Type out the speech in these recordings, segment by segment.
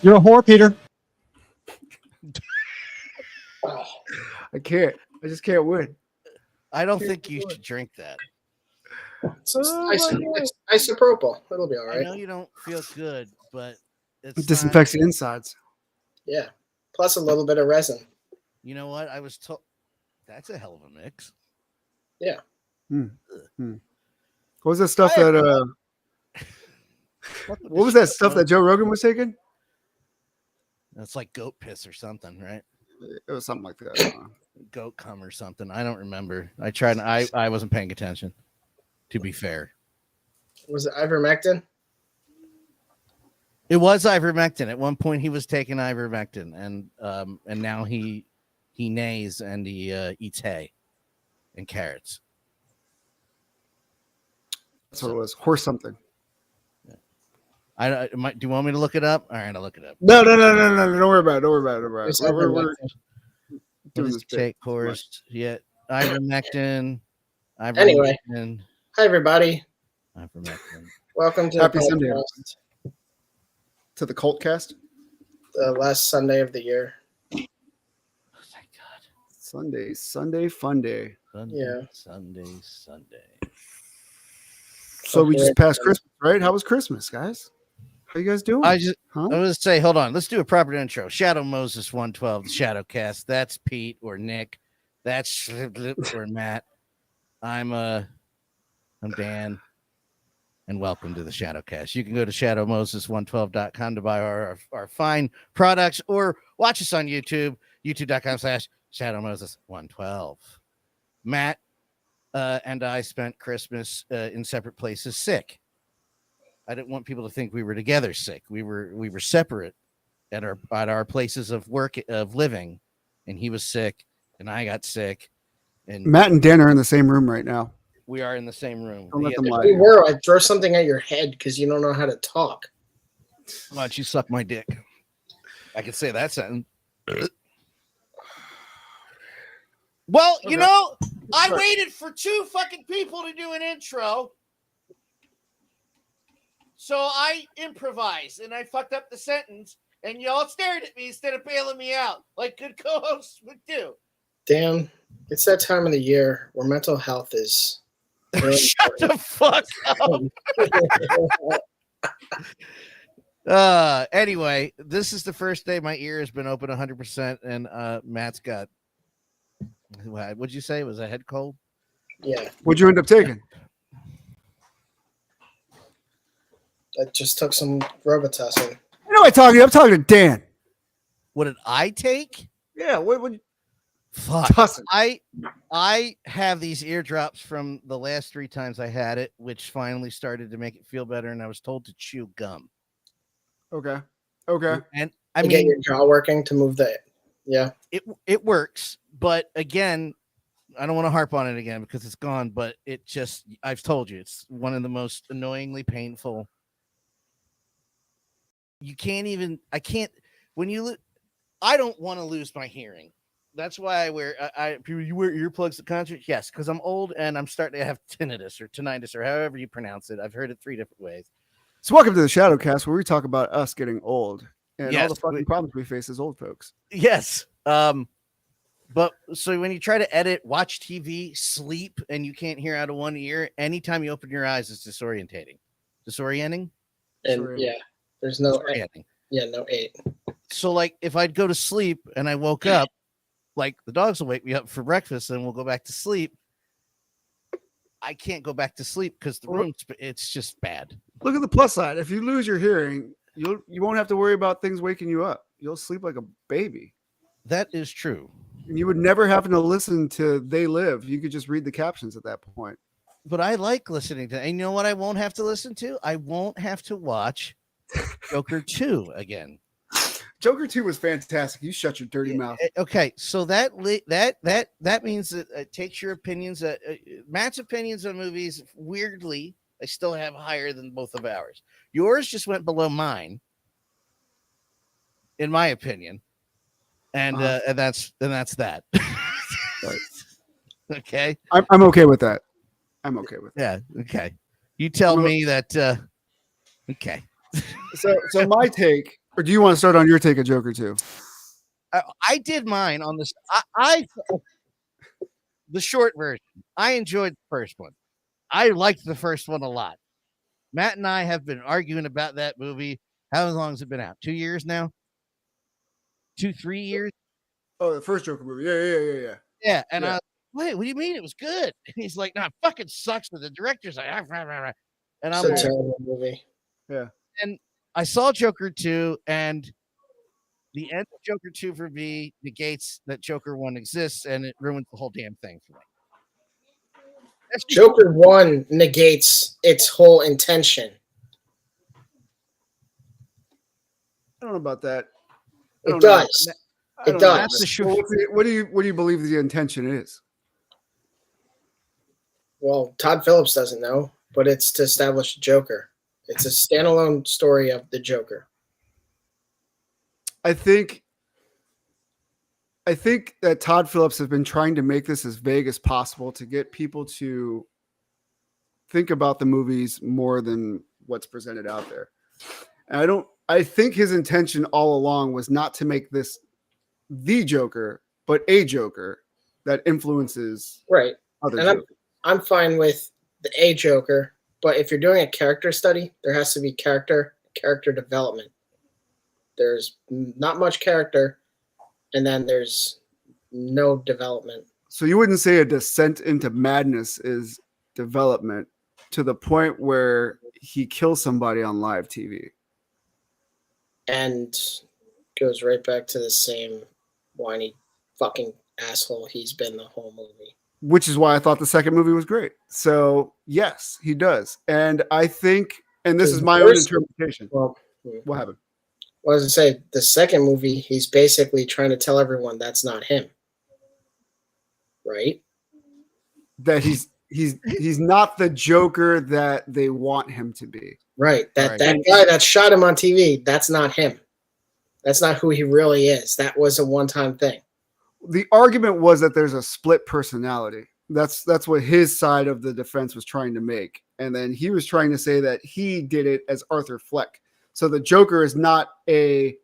You're a whore, Peter. I can't. I just can't win. I don't think you should drink that. It's isopropyl. It'll be all right. I know you don't feel good, but It disinfects the insides. Yeah. Plus a little bit of resin. You know what? I was told that's a hell of a mix. Yeah. What was that stuff that what was that stuff that Joe Rogan was taking? It's like goat piss or something, right? It was something like that. Goat cum or something. I don't remember. I tried and I wasn't paying attention, to be fair. Was it ivermectin? It was ivermectin. At one point he was taking ivermectin, and now he neighs and he eats hay and carrots. That's what it was. Horse something. Do you want me to look it up? All right, I'll look it up. No. Don't worry about it. We're doing this take course. Yeah, ivermectin. Anyway, hi everybody. Ivermectin. Welcome to Happy the Sunday podcast. To the cult cast. The last Sunday of the year. Oh, thank God. Sunday fun day. Sunday. So we just passed Christmas, right? How was Christmas, guys? How you guys doing? I was say, hold on. Let's do a proper intro. Shadow Moses 112, the Shadow Cast. That's Pete or Nick. That's or Matt. I'm Dan, and welcome to the Shadow Cast. You can go to shadowmoses112.com to buy our fine products, or watch us on YouTube, youtube.com/shadowmoses112. Matt and I spent Christmas in separate places sick. I didn't want people to think we were together sick. We were separate at our places of work, of living, and he was sick and I got sick. And Matt and Dan are in the same room right now. We are in the same room. Don't let them lie. We were. I'd throw something at your head because you don't know how to talk. Why don't you suck my dick? I could say that sentence. Well, you know, I waited for two fucking people to do an intro. So I improvised and I fucked up the sentence and y'all stared at me instead of bailing me out like good co-hosts would do. Damn, it's that time of the year where mental health is. Really Shut the fuck up. Anyway, this is the first day my ear has been open 100% and Matt's got, what'd you say? Was a head cold? Yeah. What'd you end up taking? I just took some Robitussin. You know, I'm talking to Dan. What did I take? Yeah, what Fuck. Tussin. I have these eardrops from the last 3 times I had it, which finally started to make it feel better, and I was told to chew gum. Okay. And I get your jaw working to move the it works, but again, I don't want to harp on it again because it's gone, but it just, I've told you, it's one of the most annoyingly painful. I don't want to lose my hearing. That's why I wear, you wear earplugs at concerts? Yes, because I'm old and I'm starting to have tinnitus or tinnitus or however you pronounce it. I've heard it 3 different ways. So welcome to the Shadowcast, where we talk about us getting old and Yes, all the fucking problems we face as old folks. Yes. But so when you try to edit, watch TV, sleep, and you can't hear out of one ear, anytime you open your eyes, it's disorienting. and yeah. There's no story ending. Yeah, no 8. So like if I'd go to sleep and I woke up, like the dogs will wake me up for breakfast and we'll go back to sleep. I can't go back to sleep because the room, it's just bad. Look at the plus side. If you lose your hearing, you won't have to worry about things waking you up. You'll sleep like a baby. That is true. And you would never have to listen to They Live. You could just read the captions at that point. But I like listening to, and you know what I won't have to listen to? I won't have to watch Joker 2 again. Joker 2 was fantastic. You shut your dirty mouth. Okay, so that means that it takes your opinions. Matt's opinions on movies, weirdly, I still have higher than both of ours. Yours just went below mine, in my opinion, and that's that. Right. Okay, I'm okay with that. I'm okay with that. Yeah. Okay. You tell me that. Okay. So my take, or do you want to start on your take of Joker 2? I did mine on this. I the short version. I enjoyed the first one. I liked the first one a lot. Matt and I have been arguing about that movie. How long has it been out? 2 years now? 2-3 years? Oh, the first Joker movie. Yeah. Yeah. And wait, what do you mean it was good? And he's like, no, it fucking sucks. But the director's like, and I'm It's a terrible movie. Yeah. And I saw Joker 2, and the end of Joker 2 for me negates that Joker 1 exists, and it ruins the whole damn thing for me. Joker 1 negates its whole intention. I don't know about that. It does. It does. That's the show. What do you believe the intention is? Well, Todd Phillips doesn't know, but it's to establish a Joker. It's a standalone story of the Joker. I think that Todd Phillips has been trying to make this as vague as possible to get people to think about the movies more than what's presented out there. And I think his intention all along was not to make this the Joker, but a Joker that influences other Jokers. I'm fine with the a Joker, but if you're doing a character study, there has to be character development. There's not much character, and then there's no development. So you wouldn't say a descent into madness is development to the point where he kills somebody on live TV. And goes right back to the same whiny fucking asshole he's been the whole movie. Which is why I thought the second movie was great. So yes, he does. And I think, and this is my own interpretation. Well, what happened? Well, as I say, the second movie, he's basically trying to tell everyone that's not him. Right? That he's not the Joker that they want him to be. Right. That guy that shot him on TV, that's not him. That's not who he really is. That was a one-time thing. The argument was that there's a split personality. That's what his side of the defense was trying to make. And then he was trying to say that he did it as Arthur Fleck. So the Joker is not a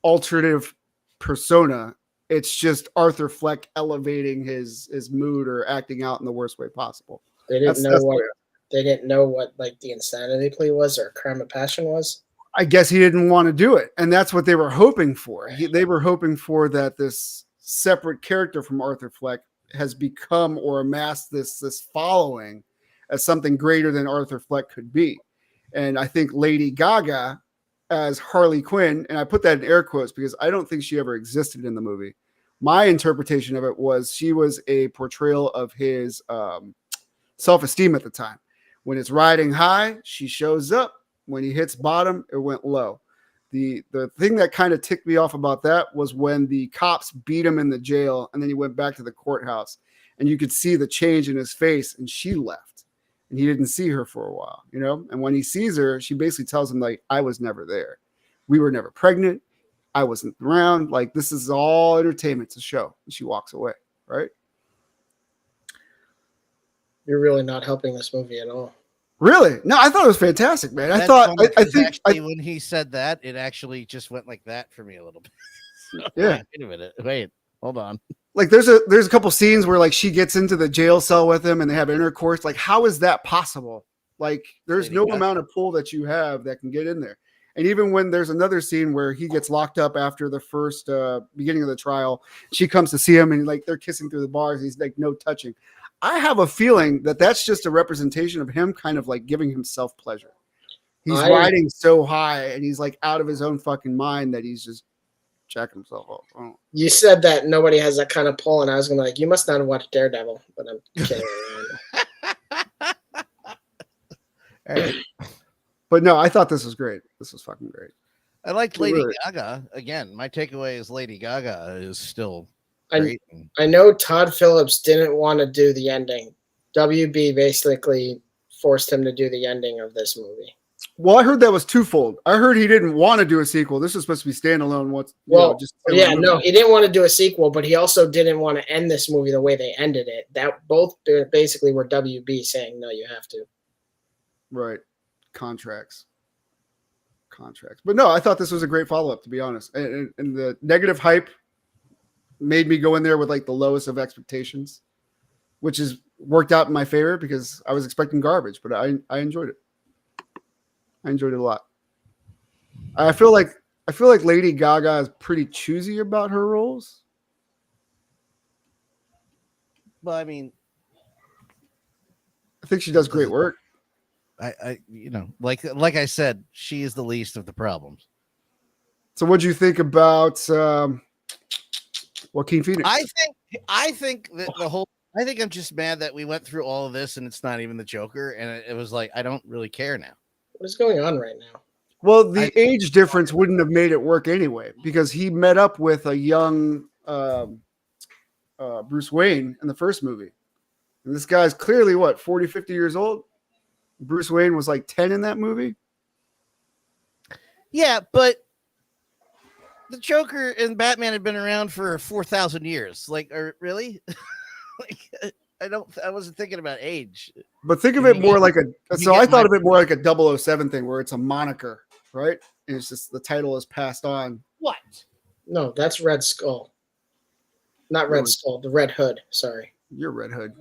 alternative persona. It's just Arthur Fleck elevating his mood or acting out in the worst way possible. They didn't know what like the insanity plea was or crime of passion was. I guess he didn't want to do it. And that's what they were hoping for. They were hoping for that this separate character from Arthur Fleck has become or amassed this following as something greater than Arthur Fleck could be. And I think Lady Gaga as Harley Quinn, and I put that in air quotes because I don't think she ever existed in the movie. My interpretation of it was she was a portrayal of his self-esteem at the time. When it's riding high, she shows up. When he hits bottom, it went low. The thing that kind of ticked me off about that was when the cops beat him in the jail and then he went back to the courthouse and you could see the change in his face and she left and he didn't see her for a while, you know? And when he sees her, she basically tells him like, I was never there. We were never pregnant. I wasn't around. Like, this is all entertainment to show. And she walks away, right? You're really not helping this movie at all. Really? No, I thought it was fantastic, man. I think when he said that, it actually just went like that for me a little bit. Yeah. Wait a minute. Wait, hold on. Like there's a couple scenes where like she gets into the jail cell with him and they have intercourse. Like, how is that possible? Like, there's no amount of pull that you have that can get in there. And even when there's another scene where he gets locked up after the first beginning of the trial, she comes to see him and like they're kissing through the bars. He's like, no touching. I have a feeling that that's just a representation of him kind of like giving himself pleasure. He's riding so high and he's like out of his own fucking mind that he's just checking himself off. Oh. You said that nobody has that kind of pull, and I was gonna be like, you must not have watched Daredevil, but I'm kidding around. All right. But no, I thought this was great. This was fucking great. I liked Lady Gaga. Again, my takeaway is Lady Gaga is still great. I know Todd Phillips didn't want to do the ending. WB basically forced him to do the ending of this movie. Well, I heard that was twofold. I heard he didn't want to do a sequel. This was supposed to be standalone. He didn't want to do a sequel, but he also didn't want to end this movie the way they ended it. That both basically were WB saying, no, you have to. Right. Contracts. But no, I thought this was a great follow-up, to be honest. And the negative hype made me go in there with like the lowest of expectations, which is worked out in my favor because I was expecting garbage, but I enjoyed it. I enjoyed it a lot. I feel like Lady Gaga is pretty choosy about her roles. Well, I mean, I think she does great work. I like I said, she is the least of the problems. So what do you think about Joaquin Phoenix? I think that I think I'm just mad that we went through all of this and it's not even the Joker, and it was like I don't really care now. What is going on right now? Well, the age difference wouldn't have made it work anyway because he met up with a young Bruce Wayne in the first movie. And this guy's clearly, 40, 50 years old? Bruce Wayne was like 10 in that movie? Yeah, but the Joker and Batman had been around for 4,000 years. Like, really? I wasn't thinking about age. But think of it more like I thought of it more like a 007 thing where it's a moniker, right? And it's just the title is passed on. What? No, that's Red Skull. Not Red Skull, the Red Hood. Sorry. You're Red Hood.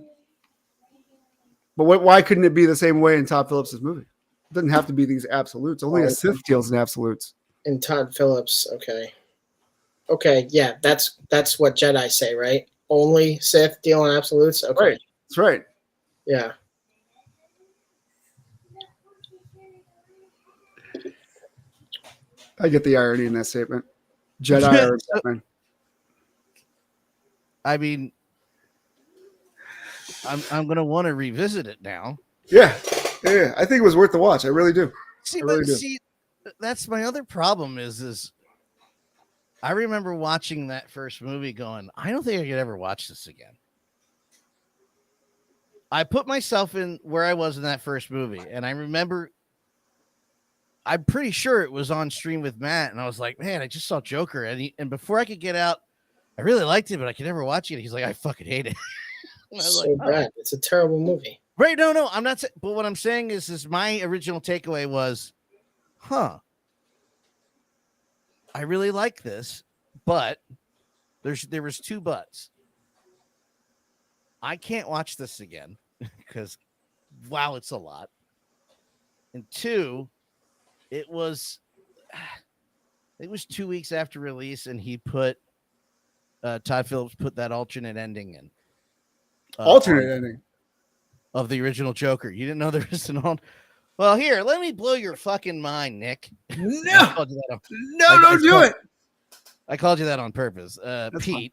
But why couldn't it be the same way in Todd Phillips' movie? It doesn't have to be these absolutes. Only a Sith deals in absolutes. In Todd Phillips, okay. Okay, yeah, that's what Jedi say, right? Only Sith deal in absolutes? Okay. Right. That's right. Yeah. I get the irony in that statement. Jedi or Batman. I mean, I'm gonna want to revisit it now. Yeah. I think it was worth the watch. I really do. See, that's my other problem is I remember watching that first movie going, I don't think I could ever watch this again. I put myself in where I was in that first movie, and I remember I'm pretty sure it was on stream with Matt, and I was like, man, I just saw Joker, and before I could get out, I really liked it, but I could never watch it. He's like, I fucking hate it. So bad. It's a terrible movie. Right? No, I'm not. But what I'm saying is my original takeaway was, I really like this, but there was two buts. I can't watch this again because, wow, it's a lot. And two, it was 2 weeks after release, and he put Todd Phillips put that alternate ending in. Alternate ending of the original Joker. You didn't know there was an alt. Well, here, let me blow your fucking mind, Nick. No, don't do it. I called you that on purpose, Pete.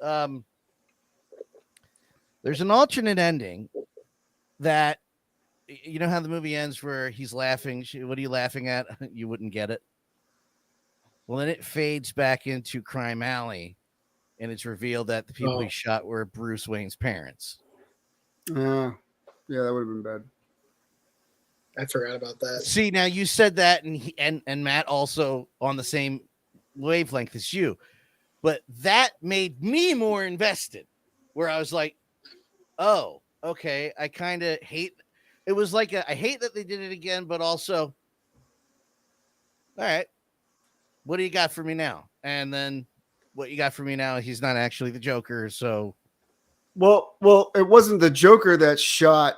There's an alternate ending that, you know how the movie ends where he's laughing. What are you laughing at? You wouldn't get it. Well, then it fades back into Crime Alley, and it's revealed that the people he shot were Bruce Wayne's parents. Yeah, that would have been bad. I forgot about that. See, now you said that, and Matt also on the same wavelength as you, but that made me more invested. Where I was like, "Oh, okay." I kind of hate. It was like I hate that they did it again, but also, all right, what do you got for me now? And then what you got for me now? He's not actually the Joker, so. Well, it wasn't the Joker that shot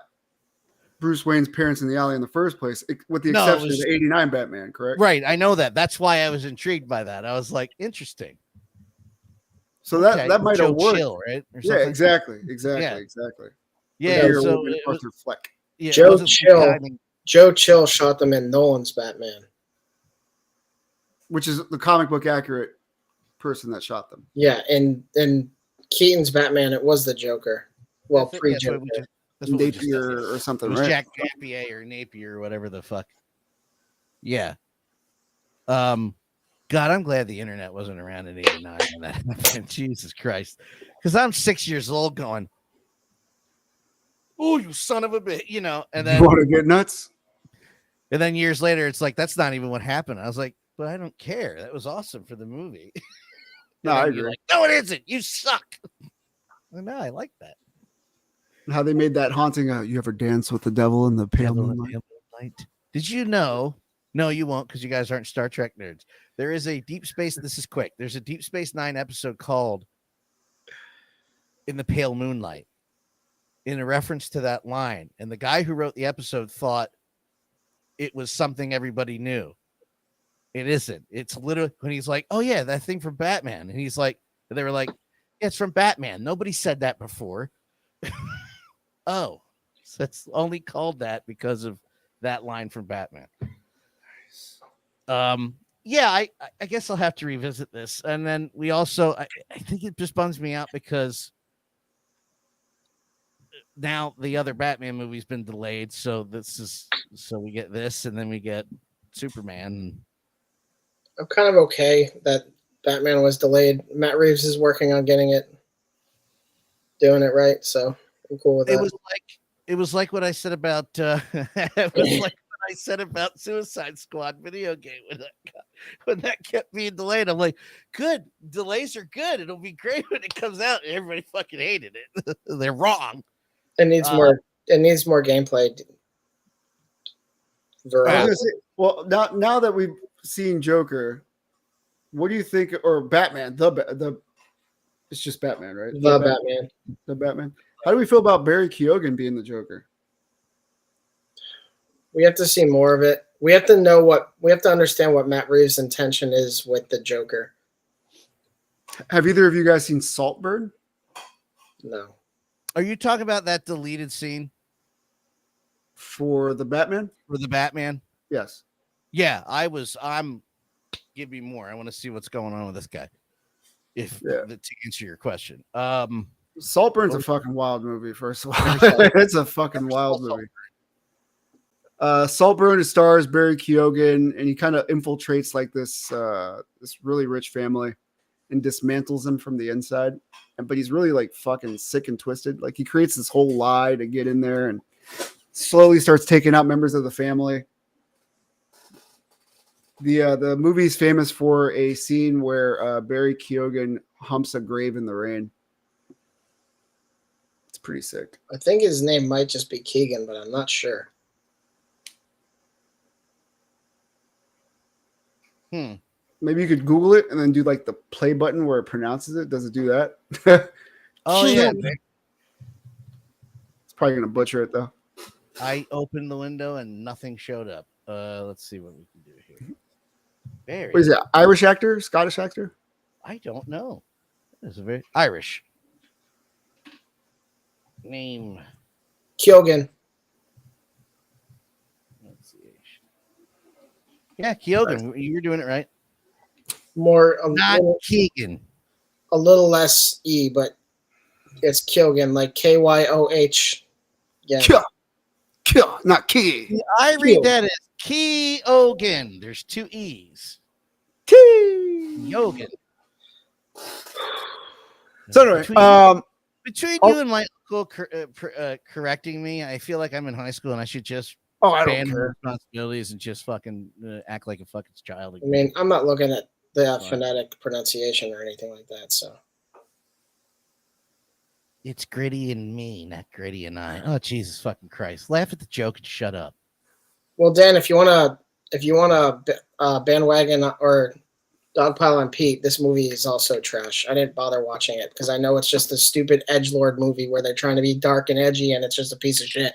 Bruce Wayne's parents in the alley in the first place, with the No, it exception was- of the '89 Batman, correct? Right. I know that. That's why I was intrigued by that. I was like, interesting. So Okay, that might have Joe worked. Chill, right? Or Yeah, something? exactly. Yeah. Here So would have been it was, Arthur Fleck, yeah, it Joe wasn't some Chill. guy named- Joe Chill shot them in Nolan's Batman. which is the comic book accurate person that shot them. Yeah, and Keaton's Batman, it was the Joker. Well, That's what pre-Joker. we just- that's what we just said. Napier or It something, was right? Jack Napier or Napier or whatever the fuck. Yeah. God, I'm glad the internet wasn't around in '89 when that happened. Jesus Christ. Because I'm 6 years old going, oh, you son of a bitch, you know, and then You want to get nuts? years later, it's like, that's not even what happened. I was like, but I don't care. That was awesome for the movie. No, And I then you're agree. like, no, it isn't. You suck. No, I like that. How they made that haunting. You ever dance with the devil in the pale Devil in moonlight? the Moonlight. Did you know? No, you won't, because you guys aren't Star Trek nerds. There is a Deep Space. This is quick. There's a Deep Space Nine episode called "In the Pale Moonlight," in a reference to that line. And the guy who wrote the episode thought it was something everybody knew. It isn't. It's literally when he's like, "Oh yeah, that thing from Batman," and he's like, they were like, yeah, "It's from Batman. Nobody said that before." Oh, so it's only called that because of that line from Batman. Yeah, I guess I'll have to revisit this. And then we also, I think it just bums me out because now the other Batman movie's been delayed. So we get this, and then we get Superman. I'm kind of okay that Batman was delayed. Matt Reeves is working on doing it right, so I'm cool with that. It was like what I said about it was like what I said about Suicide Squad video game when that kept being delayed. I'm like, good, delays are good. It'll be great when it comes out. And everybody fucking hated it. They're wrong. It needs more. It needs more gameplay. I was gonna say, well, now that we've seen Joker, what do you think? Or Batman? The it's just Batman, right? Batman. The Batman. How do we feel about Barry Keoghan being the Joker? We have to see more of it. We have to understand what Matt Reeves' intention is with the Joker. Have either of you guys seen Saltburn? No. Are you talking about that deleted scene For the Batman? for the Batman? Yes. Yeah, I'm give me more. I want to see what's going on with this guy. To answer your question. Saltburn's a fucking wild movie, first of all. It's a fucking wild movie. Saltburn stars Barry Keoghan, and he kind of infiltrates like this really rich family and dismantles them from the inside. But he's really like fucking sick and twisted. Like he creates this whole lie to get in there and slowly starts taking out members of the family. The movie's famous for a scene where Barry Keoghan humps a grave in the rain. It's pretty sick. I think his name might just be Keegan, but I'm not sure. Maybe you could Google it and then do like the play button where it pronounces it. Does it do that? Oh yeah. It's probably gonna butcher it though. I opened the window and nothing showed up. Let's see what we can do here. Barry. What is it? Irish actor? Scottish actor? I don't know. It's a very Irish name. Keoghan. Yeah, Keoghan. You're doing it right. More Not Keegan. a little less E, but it's Keoghan, like KYOH. Yeah. Not key. I read that as Keoghan. There's two E's. Keoghan. So anyway, between you and my uncle correcting me, I feel like I'm in high school and I should just I ban don't my care. responsibilities and just fucking act like a fucking child I again. mean, I'm not looking at the phonetic pronunciation or anything like that. So It's Gritty and me, not Gritty and I. Oh Jesus fucking Christ! Laugh at the joke and shut up. well, Dan, if you wanna bandwagon or dogpile on Pete, this movie is also trash. I didn't bother watching it because I know it's just a stupid edgelord movie where they're trying to be dark and edgy, and it's just a piece of shit.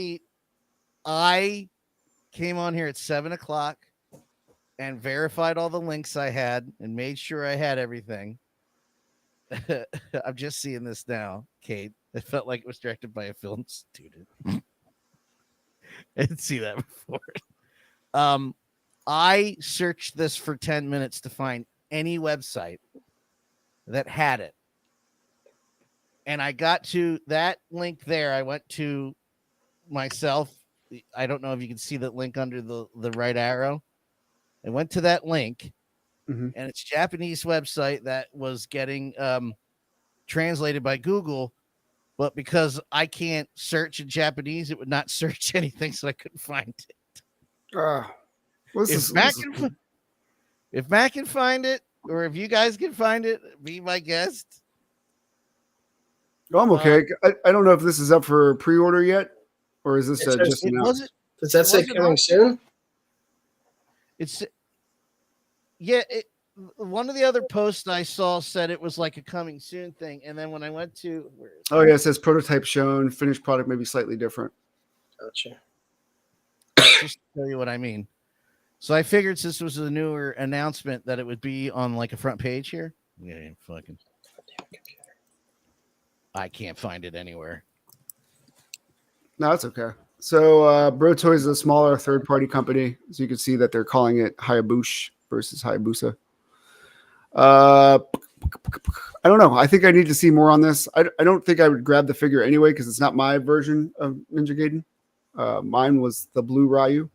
Pete, I came on here at 7 o'clock and verified all the links I had and made sure I had everything. I'm just seeing this now, Kate. It felt like it was directed by a film student. I didn't see that before. I searched this for 10 minutes to find any website that had it. And I got to that link there. I went to myself. I don't know if you can see that link under the right arrow. I went to that link, and it's a Japanese website that was getting translated by Google, but because I can't search in Japanese, it would not search anything, so I couldn't find it. If Matt can find it, or if you guys can find it, be my guest. I'm okay. I don't know if this is up for pre-order yet, or is this just announced? Does that say coming soon? It's one of the other posts I saw said it was like a coming soon thing, and then when I went to it says prototype shown, finished product may be slightly different. Gotcha. Just to tell you what I mean. So I figured since this was a newer announcement that it would be on like a front page here. Yeah, fucking. I can't find it anywhere. No, that's okay. So Bro Toys is a smaller third-party company. So you can see that they're calling it 𝗬𝗄𝗆 versus 𝗬𝗄𝗆. I don't know. I think I need to see more on this. I don't think I would grab the figure anyway because it's not my version of Ninja Gaiden. Mine was the blue Ryu.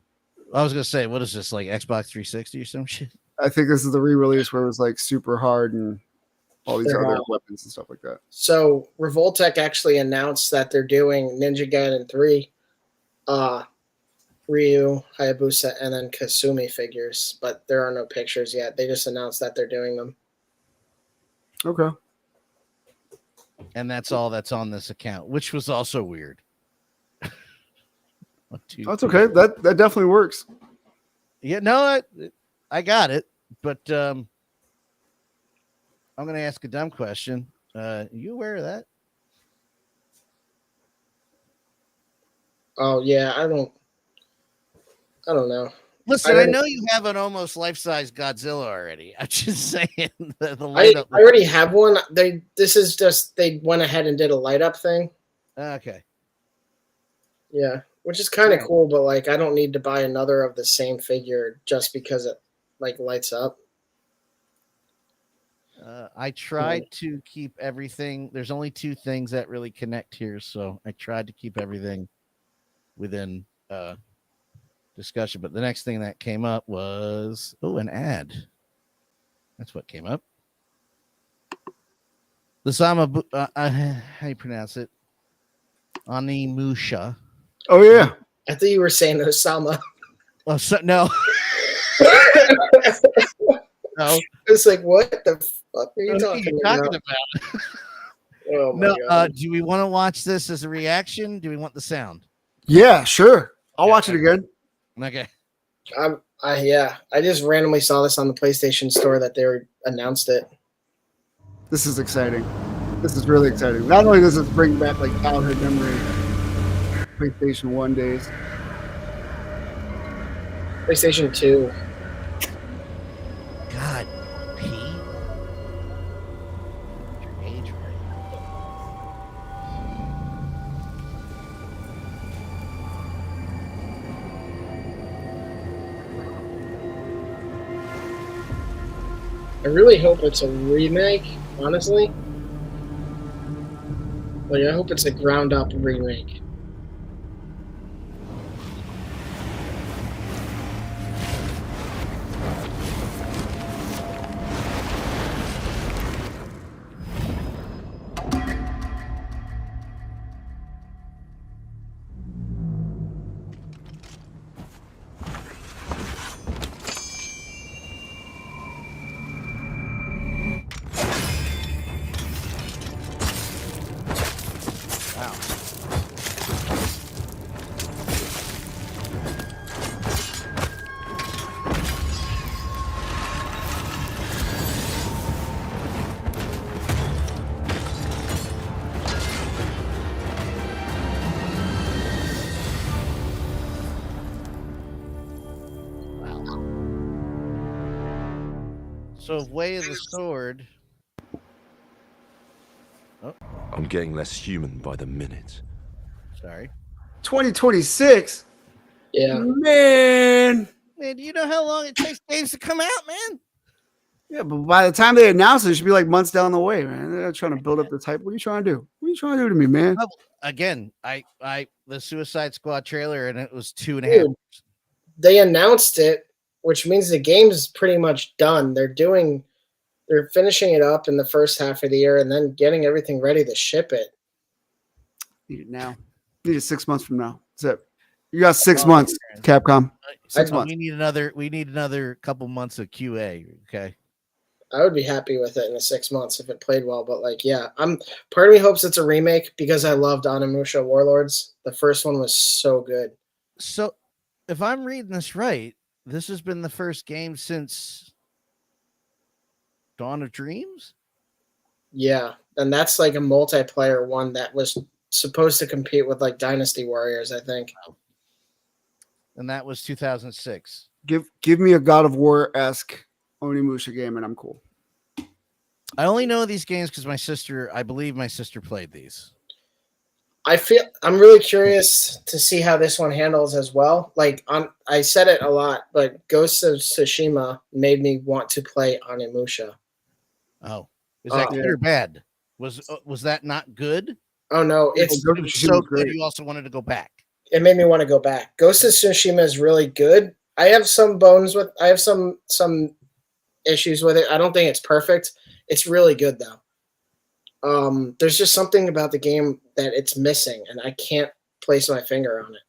I was going to say, what is this, like Xbox 360 or some shit? I think this is the re-release where it was like super hard and all these other weapons and stuff like that. So Revoltech actually announced that they're doing Ninja Gaiden 3 Ryu, Hayabusa, and then Kasumi figures, but there are no pictures yet. They just announced that they're doing them. Okay. And that's all that's on this account, which was also weird. That's okay. That definitely works. Yeah, no, I got it, but I'm going to ask a dumb question. You aware of that? Oh yeah, I don't know. Listen, I know you have an almost life-size Godzilla already. I'm just saying the light up. I already have one. This is just they went ahead and did a light up thing. Okay. Yeah, which is kind of cool, but like I don't need to buy another of the same figure just because it like lights up. I tried to keep everything. There's only 2 things that really connect here, so I tried to keep everything within discussion. But the next thing that came up was an ad. That's what came up. The how you pronounce it? Onimusha. Oh yeah. I thought you were saying Osama. Oh, no. No. It's like, what the fuck are you talking about? Oh my God. Do we want to watch this as a reaction? Do we want the sound? Yeah, sure. I'll watch it again. Okay. I just randomly saw this on the PlayStation Store that they announced it. This is exciting. This is really exciting. Not only does this bring back like childhood memories, PlayStation 1 days. PlayStation 2. God, P. Your age right. I really hope it's a remake, honestly. Like, I hope it's a ground up remake. So Way of the Sword. Oh, I'm getting less human by the minute. sorry. 2026. Yeah. Man. Man, do you know how long it takes games to come out, man? Yeah, but by the time they announce it, it should be like months down the way, man. They're trying to build up the hype. What are you trying to do? What are you trying to do to me, man? Again, I the Suicide Squad trailer, and it was 2.5 Dude, they announced it, which means the game's pretty much done. They're finishing it up in the first half of the year and then getting everything ready to ship it. Need it now. Need it 6 months from now. That's it. You got 6 months, Capcom. 6 months. We need another couple months of QA. Okay. I would be happy with it in the 6 months if it played well, but like, yeah, part of me hopes it's a remake because I loved Onimusha Warlords. The first one was so good. So if I'm reading this right, this has been the first game since Dawn of Dreams? Yeah, and that's like a multiplayer one that was supposed to compete with like Dynasty Warriors, I think. And that was 2006. Give me a God of War-esque Onimusha game and I'm cool. I only know these games because I believe my sister played these. I'm really curious to see how this one handles as well. Like I said it a lot, but Ghost of Tsushima made me want to play Onimusha. Oh, is that good or bad? Was that not good? Oh no, it was so good. You also wanted to go back. It made me want to go back. Ghost of Tsushima is really good. I have some some issues with it. I don't think it's perfect. It's really good though. There's just something about the game that it's missing, and I can't place my finger on it.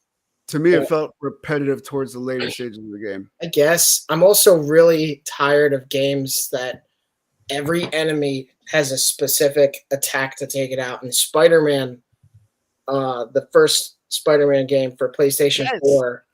To me, it felt repetitive towards the later stages of the game. I guess I'm also really tired of games that every enemy has a specific attack to take it out. And Spider-Man, the first Spider-Man game for PlayStation 4,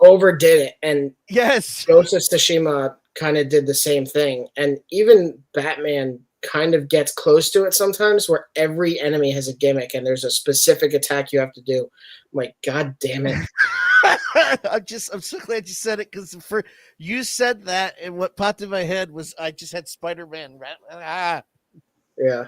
overdid it. And Ghost of Tsushima kind of did the same thing. And even Batman kind of gets close to it sometimes, where every enemy has a gimmick and there's a specific attack you have to do. I'm like, God damn it. I'm so glad you said it, because you said that, and what popped in my head was I just had Spider-Man. Yeah.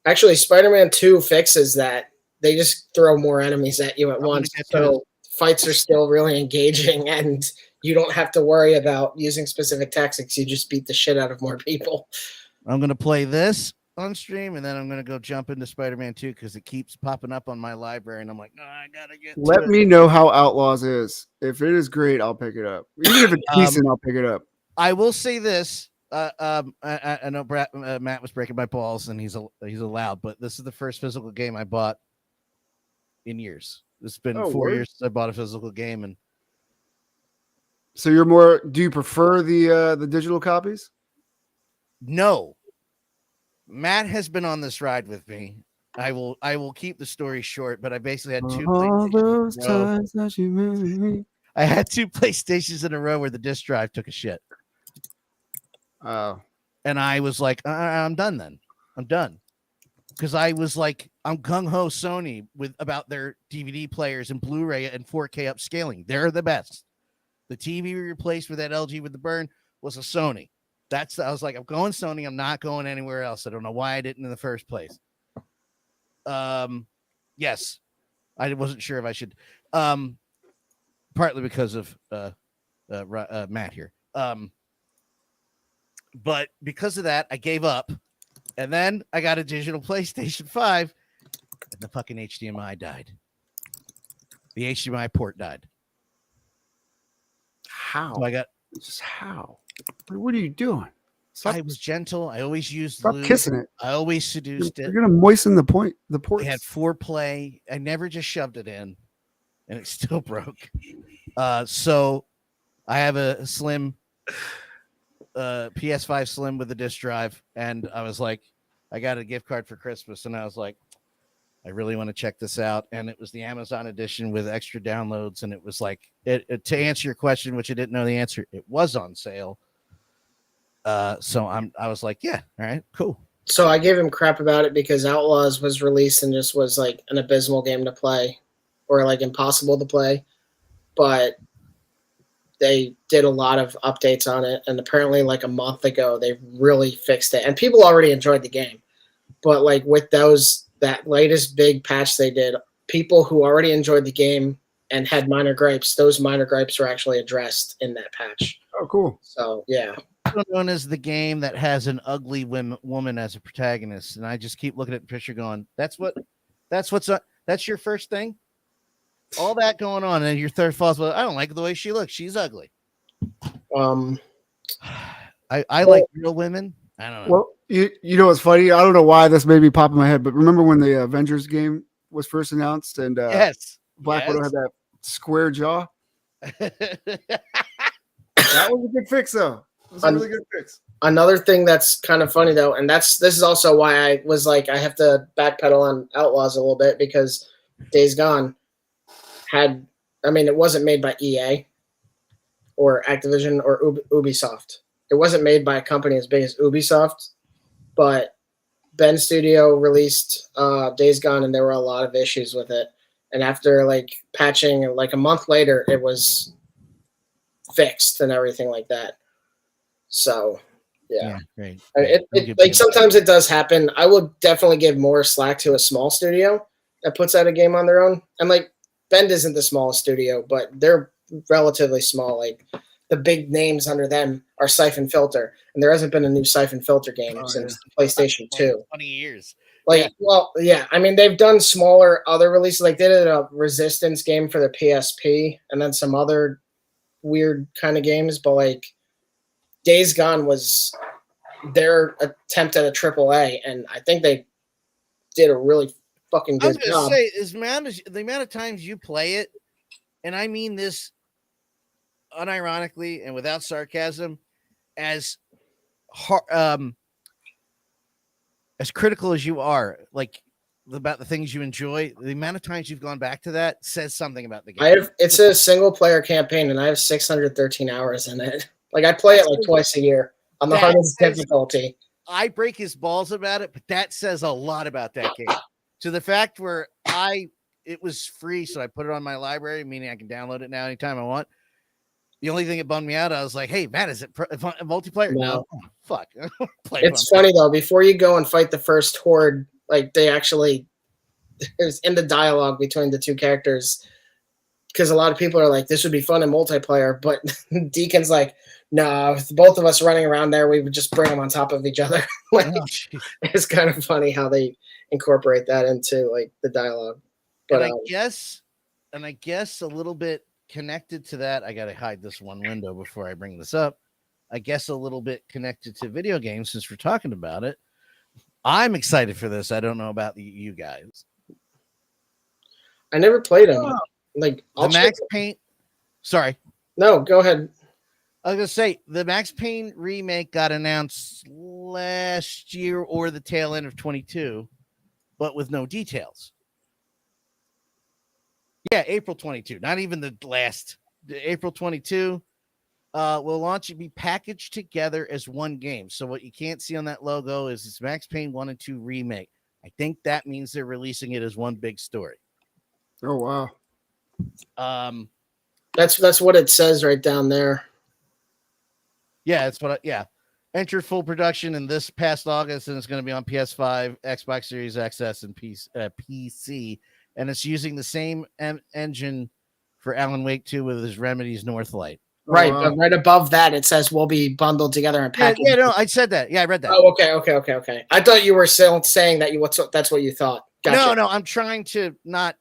Actually, Spider-Man 2 fixes that. They just throw more enemies at you at once. So fights are still really engaging, and you don't have to worry about using specific tactics. You just beat the shit out of more people. I'm going to play this on stream, and then I'm going to go jump into Spider-Man 2 because it keeps popping up on my library, and I'm like, no, I got to get Let me know how Outlaws is. If it is great, I'll pick it up. Even if it's decent, I'll pick it up. I will say this. I know Matt was breaking my balls, and he's allowed, but this is the first physical game I bought in years. It's been 4 years since I bought a physical game. And so do you prefer the digital copies? No. Matt has been on this ride with me. I will keep the story short, but I basically had I had two PlayStations in a row where the disc drive took a shit. Oh. And I was like, I'm done then. I'm done. Because I was like, I'm gung-ho Sony about their DVD players and Blu-ray and 4K upscaling. They're the best. The TV we replaced with that LG with the burn was a Sony. I was like, I'm going Sony. I'm not going anywhere else. I don't know why I didn't in the first place. Yes, I wasn't sure if I should. Partly because of Matt here. But because of that, I gave up. And then I got a digital PlayStation 5, and the fucking HDMI died. The HDMI port died. How? So I got how? What are you doing? I was gentle. I always used Stop lube. Kissing it. I always seduced it. You're gonna moisten the ports. It had foreplay. I never just shoved it in, and it still broke. So I have a slim PS5 Slim with a disc drive, and I was like, I got a gift card for Christmas, and I was like, I really want to check this out. And it was the Amazon edition with extra downloads, and it was like, to answer your question, which I didn't know the answer, it was on sale. So I was like, yeah, all right, cool. So I gave him crap about it because Outlaws was released and just was like an abysmal game to play, or like impossible to play. But they did a lot of updates on it, and apparently like a month ago they really fixed it, and people already enjoyed the game. But like with that latest big patch they did, people who already enjoyed the game and had minor gripes, those minor gripes were actually addressed in that patch. Oh, cool. So yeah. Known as the game that has an ugly woman as a protagonist, and I just keep looking at the picture going, that's your first thing, all that going on, and your third falls, well, I don't like the way she looks, she's ugly. I like real women. I don't know. Well, you know what's funny, I don't know why this made me pop in my head, but remember when the Avengers game was first announced, and Black Widow had that square jaw? That was a good fix, though. It was a really good fix. Another thing that's kind of funny, though, and this is also why I was like, I have to backpedal on Outlaws a little bit, because Days Gone it wasn't made by EA or Activision or Ubisoft. It wasn't made by a company as big as Ubisoft, but Ben Studio released Days Gone, and there were a lot of issues with it. And after like patching, like a month later, it was fixed and everything like that. So, yeah. Great. Like sometimes it does happen. I would definitely give more slack to a small studio that puts out a game on their own. And like Bend isn't the smallest studio, but they're relatively small. Like the big names under them are Siphon Filter, and there hasn't been a new Siphon Filter game since PlayStation 2. 20 years. I mean, they've done smaller other releases. Like they did a Resistance game for the PSP, and then some other weird kind of games, but like Days Gone was their attempt at a AAA, and I think they did a really fucking I was good gonna job. say the amount of times you play it, and I mean this unironically and without sarcasm, as critical as you are, like about the things you enjoy, the amount of times you've gone back to that says something about the game. It's a single player campaign, and I have 613 hours in it. Like I play it like twice a year on the hardest difficulty. I break his balls about it, but that says a lot about that game. To the fact where it was free, so I put it on my library, meaning I can download it now anytime I want. The only thing that bummed me out, I was like, "Hey, man, is it multiplayer?" No. Oh, fuck. It's funny though. Before you go and fight the first horde, like they actually is in the dialogue between the two characters, because a lot of people are like, "This would be fun in multiplayer," but Deacon's like, "No, with both of us running around there, we would just bring them on top of each other." Like, it's kind of funny how they incorporate that into like the dialogue. But and I guess a little bit connected to that, I gotta hide this one window before I bring this up. I guess a little bit connected to video games, since we're talking about it. I'm excited for this. I don't know about you guys. I never played them. Like the Max Payne. Sorry. No, go ahead. I was gonna say the Max Payne remake got announced last year or the tail end of 22, but with no details. Yeah, April 22. Not even the last. April 22 will launch and be packaged together as one game. So what you can't see on that logo is it's Max Payne 1 and 2 remake. I think that means they're releasing it as one big story. Oh wow. That's what it says right down there. Yeah, that's what entered full production in this past August, and it's going to be on PS5, Xbox Series XS, and PC. And it's using the same engine for Alan Wake 2 with his Remedy's Northlight. Right, but right above that, it says will be bundled together and packaged. Yeah, no, I said that. Yeah, I read that. Oh, okay. I thought you were still saying that that's what you thought. Gotcha. No, I'm trying to not.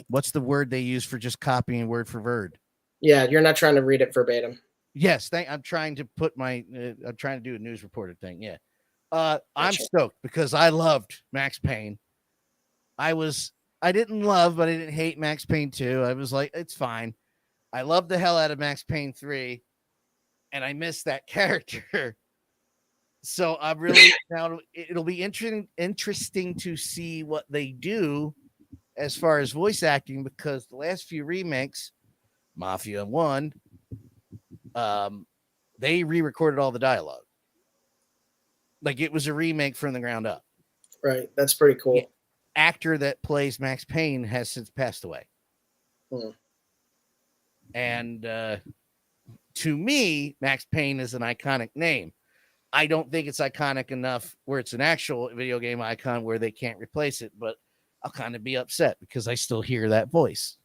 What's the word they use for just copying word for word? Yeah, you're not trying to read it verbatim. Yes, I'm trying to put I'm trying to do a news reporter thing. Yeah, I'm stoked because I loved Max Payne. I didn't love, but I didn't hate Max Payne 2. I was like, it's fine. I loved the hell out of Max Payne 3, and I missed that character. So I'm really now. It'll be interesting to see what they do as far as voice acting, because the last few remakes, Mafia 1, they re-recorded all the dialogue. Like it was a remake from the ground up. Right, that's pretty cool. The actor that plays Max Payne has since passed away. And to me, Max Payne is an iconic name. I don't think it's iconic enough where it's an actual video game icon where they can't replace it, but I'll kind of be upset because I still hear that voice.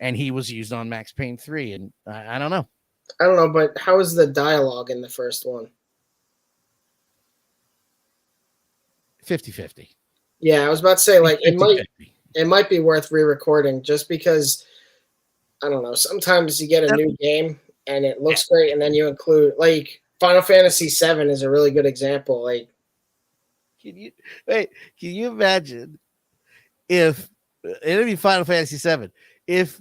And he was used on Max Payne 3, and I don't know. I don't know, but how is the dialogue in the first one? 50-50. Yeah, I was about to say, like, it might be worth re-recording just because, I don't know, sometimes you get a new game and it looks great, and then you include, like, Final Fantasy VII is a really good example. Like, can you imagine if it'd be Final Fantasy VII if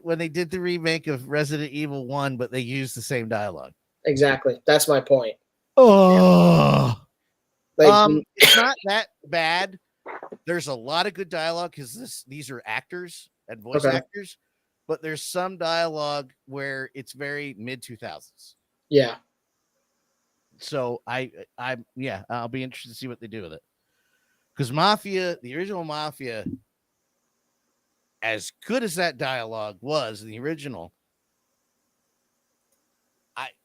when they did the remake of Resident Evil 1, but they used the same dialogue? Exactly. That's my point. Oh, like, it's not that bad. There's a lot of good dialogue because these are actors and voice actors, but there's some dialogue where it's very mid 2000s. Yeah. So I'll be interested to see what they do with it. Because Mafia, the original Mafia, as good as that dialogue was in the original,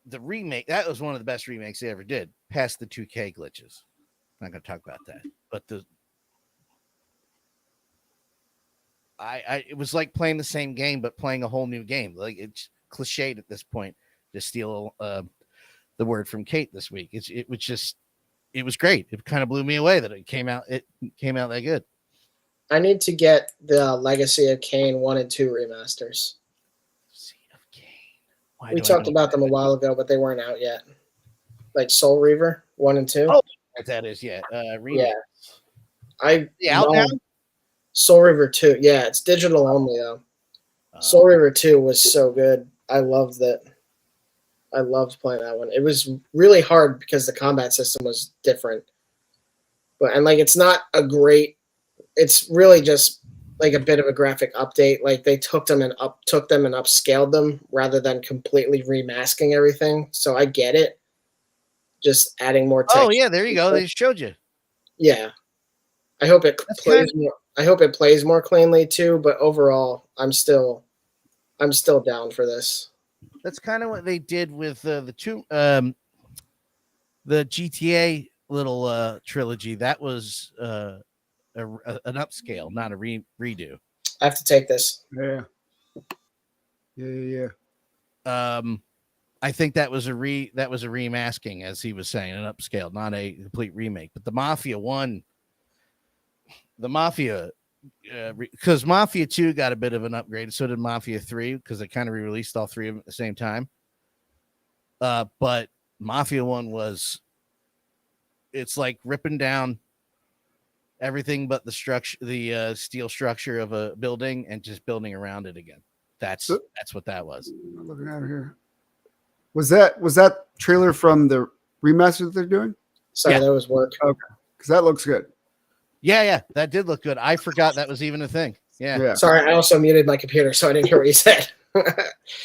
the remake, that was one of the best remakes they ever did, past the 2K glitches. I'm not going to talk about that. But it was like playing the same game, but playing a whole new game. Like it's cliched at this point to steal the word from Kate this week. It was great. It kind of blew me away that it came out that good. I need to get the Legacy of Kain 1 and 2 remasters. We talked about them a while ago, but they weren't out yet. Like Soul Reaver 1 and 2. Oh, that is, yeah. Yeah. Out now? Soul River 2. Yeah, it's digital only though. Soul River 2 was so good. I loved it. I loved playing that one. It was really hard because the combat system was different. But it's not a great. It's really just like a bit of a graphic update. Like they took them and upscaled them rather than completely remasking everything. So I get it. Just adding more text. Oh yeah, there you go. They showed you. Yeah. I hope it plays more cleanly too, but overall I'm still down for this. That's kind of what they did with the GTA little trilogy. That was an upscale, not a redo. I have to take this. Yeah. I think that was a remasking, as he was saying, an upscale, not a complete remake. But the Mafia 1, because Mafia 2 got a bit of an upgrade, so did Mafia 3, because they kind of re-released all three of them at the same time. But Mafia 1 it's like ripping down everything but the structure, the steel structure of a building, and just building around it again. That's what that was. I'm looking at it here. Was that trailer from the remaster that they're doing? Sorry, that was work. Okay, because that looks good. Yeah, that did look good. I forgot that was even a thing. Yeah. Sorry, I also muted my computer, so I didn't hear what you said.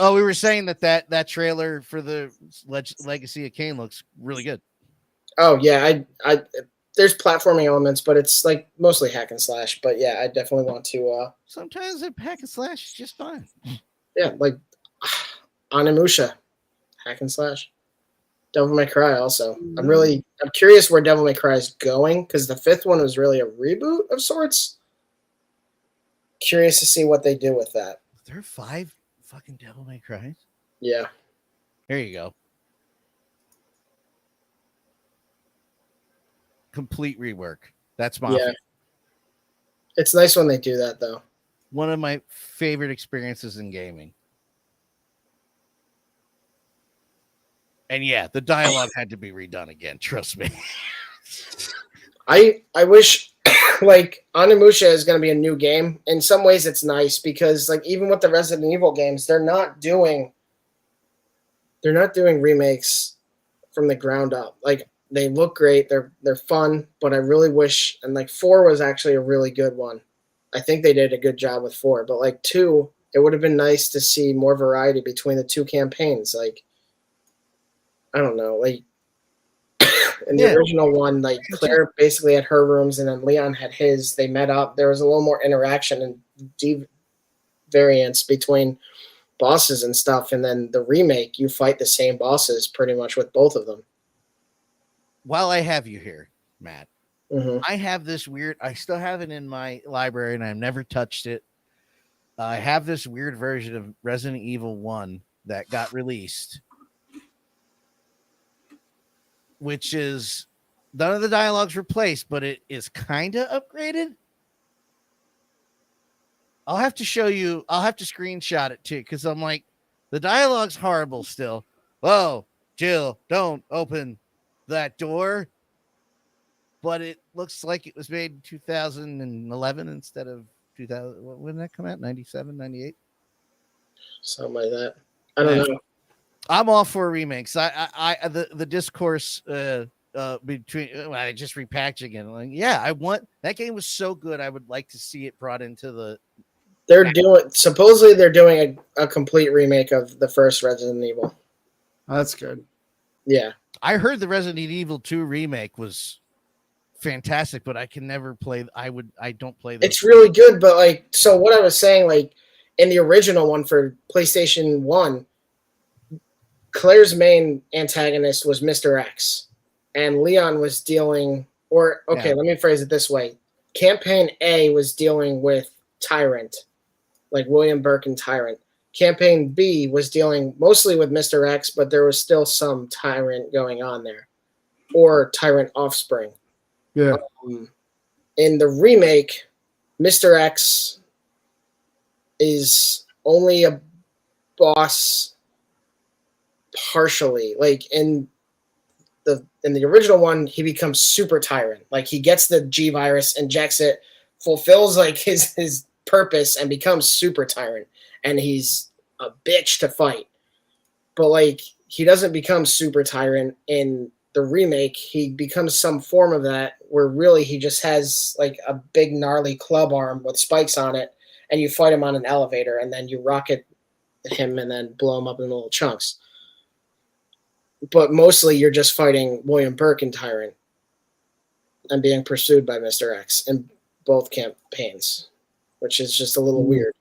Oh, we were saying that trailer for the Legacy of Kain looks really good. Oh yeah, I there's platforming elements, but it's like mostly hack and slash. But yeah, I definitely want to. Sometimes a hack and slash is just fine. Yeah, like Onimusha, hack and slash. Devil May Cry also. I'm curious where Devil May Cry is going, because the 5th one was really a reboot of sorts. Curious to see what they do with that. There are 5 fucking Devil May Cries? Yeah. There you go. Complete rework. That's Mafia. Yeah. It's nice when they do that, though. One of my favorite experiences in gaming. And yeah, the dialogue had to be redone again. Trust me. I wish like Onimusha is going to be a new game. In some ways, it's nice because like even with the Resident Evil games, they're not doing remakes from the ground up. Like they look great, they're fun, but I really wish. And like 4 was actually a really good one. I think they did a good job with 4, but like 2, it would have been nice to see more variety between the 2 campaigns. Like I don't know, like in the original one, like Claire basically had her rooms and then Leon had his. They met up. There was a little more interaction and variance between bosses and stuff. And then the remake, you fight the same bosses pretty much with both of them. While I have you here, Matt, I have this weird. I still have it in my library and I've never touched it. I have this weird version of Resident Evil 1 that got released, which is none of the dialogue's replaced, but it is kind of upgraded. I'll have to show you. I'll have to screenshot it too, because I'm like, the dialogue's horrible still. Whoa, Jill, don't open that door. But it looks like it was made in 2011 instead of 2000. When did that come out? 97, 98? Something like that. I don't know. I'm all for remakes. The discourse between I just repackaging it. Like, yeah, I want that game was so good. I would like to see it brought into the. Supposedly they're doing a complete remake of the first Resident Evil. That's good. Yeah, I heard the Resident Evil 2 remake was fantastic, but I can never play. I don't play. It's really good, but like, so what I was saying, like in the original one for PlayStation 1. Claire's main antagonist was Mr. X, and Leon was dealing, let me phrase it this way. Campaign A was dealing with Tyrant, like William Burke and Tyrant. Campaign B was dealing mostly with Mr. X, but there was still some Tyrant going on there, or Tyrant offspring. Yeah. In the remake, Mr. X is only a boss partially, like in in the original one, he becomes super tyrant. Like he gets the G virus, injects it, fulfills like his purpose, and becomes super tyrant. And he's a bitch to fight. But like he doesn't become super tyrant in the remake. He becomes some form of that where really he just has like a big gnarly club arm with spikes on it, and you fight him on an elevator, and then you rocket him and then blow him up in little chunks. But mostly you're just fighting William Birkin Tyrant and being pursued by Mr. X in both campaigns, which is just a little weird.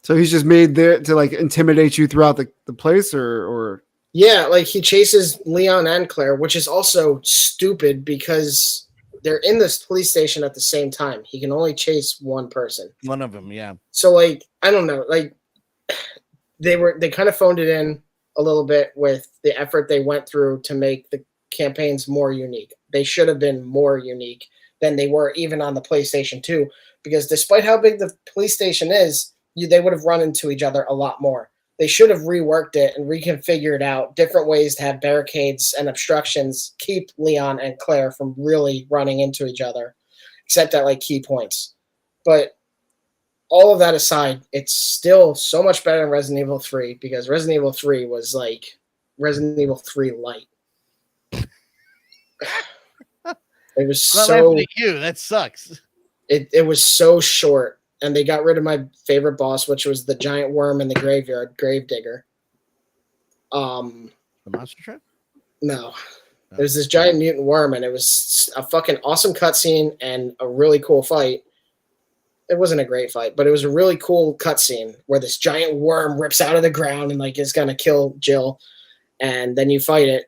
So he's just made there to like intimidate you throughout the place, or yeah, like he chases Leon and Claire, which is also stupid because they're in this police station at the same time. He can only chase one person. One of them, yeah. So like I don't know, like they kind of phoned it in a little bit with the effort they went through to make the campaigns more unique. They should have been more unique than they were even on the PlayStation 2, because despite how big the police station is, they would have run into each other a lot more. They should have reworked it and reconfigured out different ways to have barricades and obstructions keep Leon and Claire from really running into each other, except at like key points. But all of that aside, it's still so much better than Resident Evil 3, because Resident Evil 3 was like Resident Evil 3 light. It was so you. That sucks. It was so short, and they got rid of my favorite boss, which was the giant worm in the graveyard, Gravedigger. The monster truck? No. There's this giant mutant worm, and it was a fucking awesome cutscene and a really cool fight. It wasn't a great fight, but it was a really cool cutscene where this giant worm rips out of the ground and like is gonna kill Jill, and then you fight it,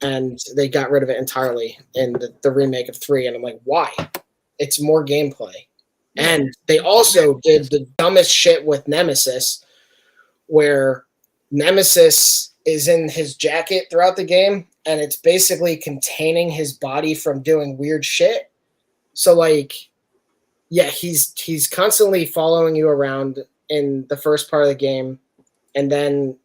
and they got rid of it entirely in the remake of 3, and I'm like, why? It's more gameplay. And they also did the dumbest shit with Nemesis, where Nemesis is in his jacket throughout the game, and it's basically containing his body from doing weird shit. So like, yeah, he's constantly following you around in the first part of the game, and then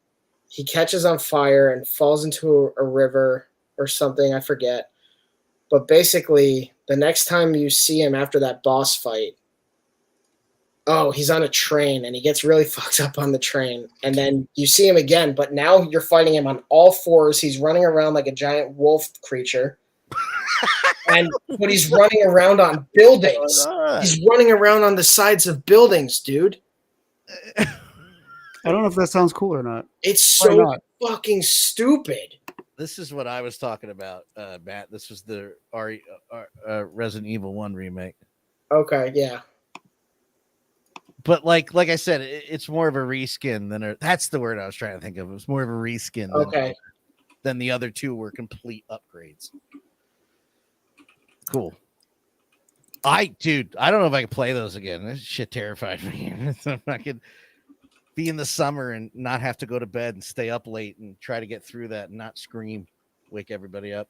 he catches on fire and falls into a river or something, I forget. But basically, the next time you see him after that boss fight, he's on a train, and he gets really fucked up on the train. And then you see him again, but now you're fighting him on all fours. He's running around like a giant wolf creature. But he's running around on buildings. He's running around on the sides of buildings, dude. I don't know if that sounds cool or not. It's so fucking stupid. This is what I was talking about, Matt. This was the Resident Evil 1 remake. Okay, yeah. But like I said, it's more of a reskin than that's the word I was trying to think of. It was more of a reskin than the other two were complete upgrades. Cool. I don't know if I can play those again. This shit terrified me. I could be in the summer and not have to go to bed and stay up late and try to get through that and not scream, wake everybody up.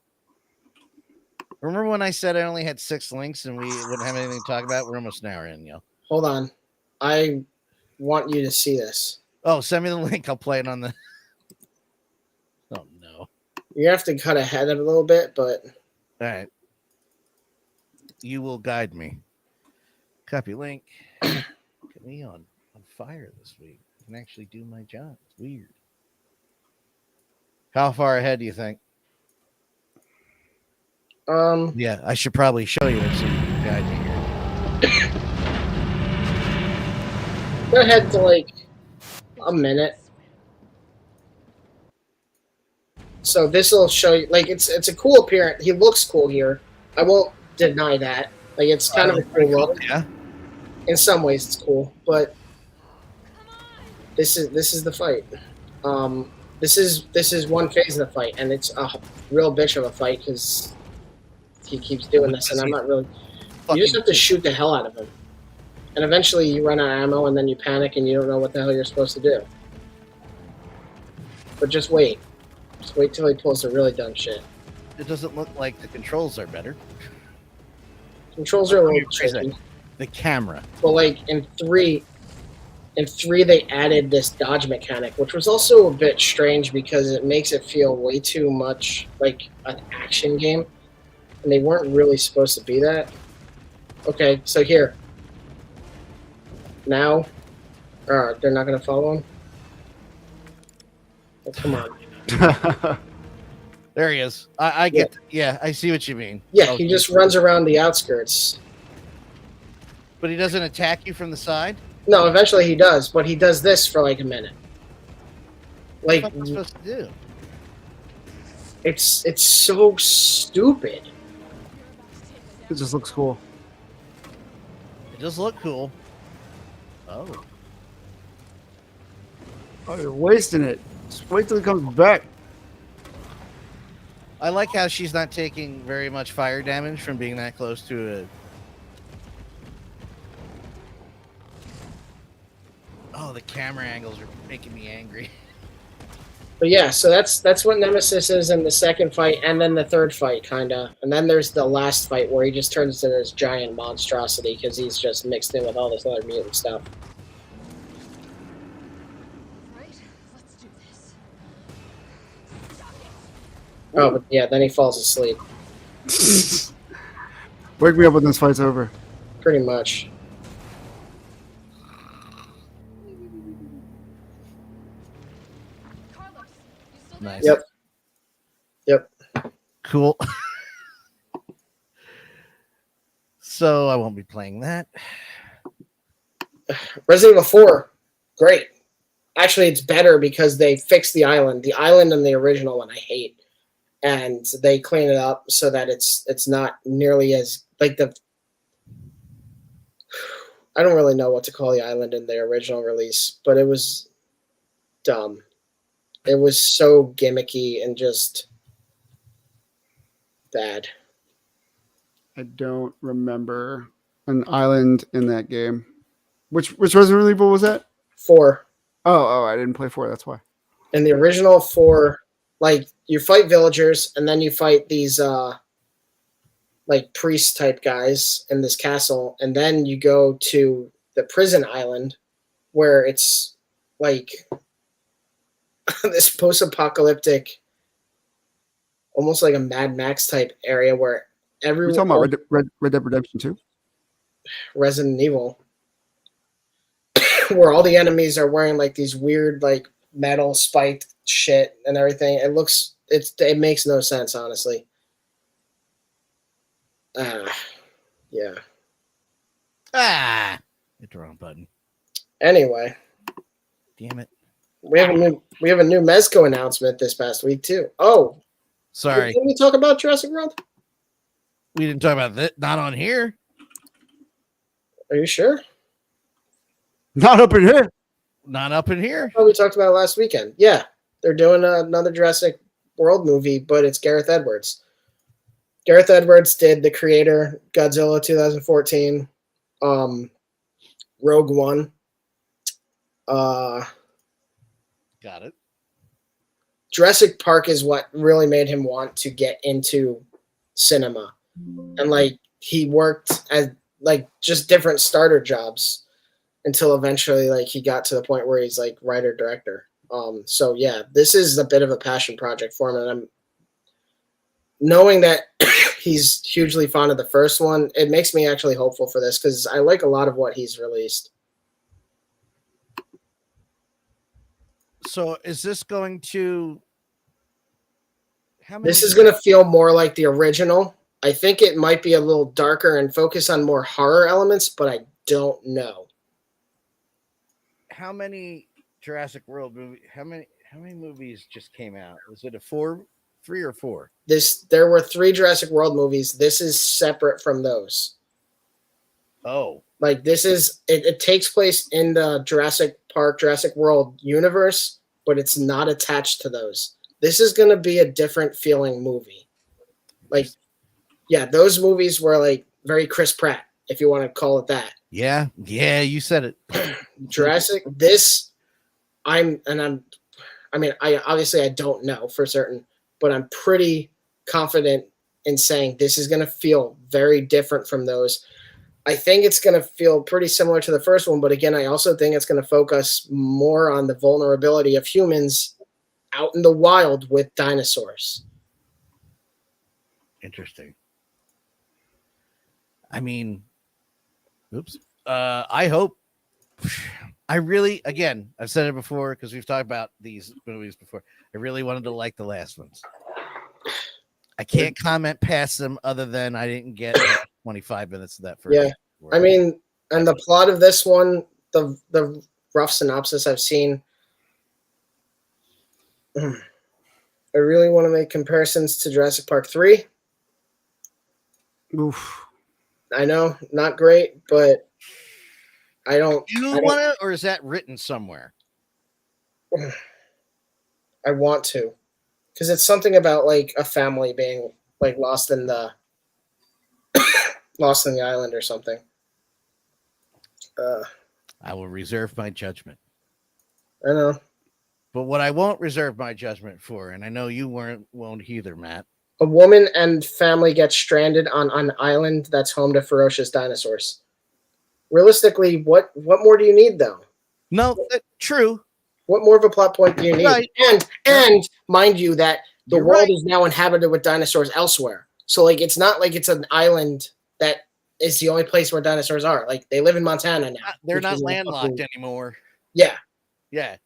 Remember when I said I only had 6 links and we wouldn't have anything to talk about? We're almost an hour in, yo. Hold on. I want you to see this. Oh, send me the link. I'll play it on the... Oh, no. You have to cut ahead a little bit, but... All right. You will guide me. Copy link. Get me on fire this week. I can actually do my job. It's weird. How far ahead do you think? Yeah, I should probably show you it so you can guide me here. Go ahead to like a minute. So this will show you, like, it's a cool appearance. He looks cool here. I won't deny that. Like, it's kind of a cool look. Yeah. In some ways, it's cool, but this is the fight. This is one phase of the fight, and it's a real bitch of a fight because he keeps doing this, and I'm not really. You just have to shoot the hell out of him, and eventually you run out of ammo, and then you panic, and you don't know what the hell you're supposed to do. But just wait. Just wait till he pulls the really dumb shit. It doesn't look like the controls are better. Controls are a little tricky. The camera. But like in 3, In 3, they added this dodge mechanic, which was also a bit strange because it makes it feel way too much like an action game, and they weren't really supposed to be that. Okay, so here. Now, they're not going to follow him? Oh, come on. There he is. I get. Yeah, I see what you mean. Yeah, Oh, he just runs around the outskirts. But he doesn't attack you from the side? No, eventually he does, but he does this for like a minute. Like, What am I supposed to do? it's so stupid. It just looks cool. It does look cool. Oh. Oh, you're wasting it. Just wait till he comes back. I like how she's not taking very much fire damage from being that close to a... Oh, the camera angles are making me angry. But yeah, so that's what Nemesis is in the second fight, and then the third fight, kind of. And then there's the last fight where he just turns into this giant monstrosity because he's just mixed in with all this other mutant stuff. Right, let's do this. Oh, but yeah, then he falls asleep, Wake me up when this fight's over. pretty much. Carlos, you still Nice. there? Yep. Cool. So I won't be playing that. Resident Evil 4, great. Actually, it's better because they fixed the island. The island in the original one I hate. And they clean it up so that it's not nearly as like the I don't really know what to call the island in the original release, but it was dumb. It was so gimmicky and just bad. I don't remember an island in that game. Which Resident Evil was that? 4. Oh, I didn't play 4. That's why. In the original 4, like you fight villagers and then you fight these like priest type guys in this castle, and then you go to the prison island where it's like this post-apocalyptic, almost like a Mad Max type area where We're everyone talking about Red Dead Redemption 2. Resident Evil, where all the enemies are wearing like these weird like metal spiked shit and everything. It makes no sense, honestly. Yeah. Ah! Hit the wrong button. Anyway, Damn it. we have a new Mezco announcement this past week too. Oh, Sorry. didn't we talk about Jurassic World? We didn't talk about that. Not on here. Are you sure? Not up in here. Not up in here. Oh, we talked about it last weekend. Yeah, they're doing another Jurassic World movie, but it's Gareth Edwards. Gareth Edwards did The Creator, Godzilla 2014, Rogue One. Got it. Jurassic Park is what really made him want to get into cinema. And like he worked as like just different starter jobs until eventually like he got to the point where he's like writer director. So yeah, this is a bit of a passion project for him, and I'm knowing that he's hugely fond of the first one, it makes me actually hopeful for this because I like a lot of what he's released. So is this going to... How many... This is going to feel more like the original. I think it might be a little darker and focus on more horror elements, but I don't know. How many Jurassic World movies? How many movies just came out? Was it 3 or 4? There were 3 Jurassic World movies. This is separate from those. Oh. Like this is it takes place in the Jurassic Park, Jurassic World universe, but it's not attached to those. This is going to be a different feeling movie. Like, yeah, those movies were like very Chris Pratt, if you want to call it that. Yeah, you said it. Jurassic, I obviously I don't know for certain, but I'm pretty confident in saying this is going to feel very different from those. I think it's going to feel pretty similar to the first one, but again, I also think it's going to focus more on the vulnerability of humans out in the wild with dinosaurs. Interesting. I mean, oops. I hope. I really, again, I've said it before because we've talked about these movies before. I really wanted to like the last ones. I can't comment past them other than I didn't get 25 minutes of that first. Yeah, I mean, and the plot of this one, the rough synopsis I've seen, I really want to make comparisons to Jurassic Park 3. Oof. I know, not great, but I don't. You want to, or is that written somewhere? I want to, because it's something about like a family being like lost in the island or something. I will reserve my judgment. I know. But what I won't reserve my judgment for, and I know you won't either, Matt. A woman and family get stranded on an island that's home to ferocious dinosaurs. Realistically, what more do you need, though? No, true. What more of a plot point do you need? Right. And mind you, that the You're world right. is now inhabited with dinosaurs elsewhere. So, like, it's not like it's an island that is the only place where dinosaurs are. Like, they live in Montana now. They're which not is landlocked anymore. Yeah. Yeah.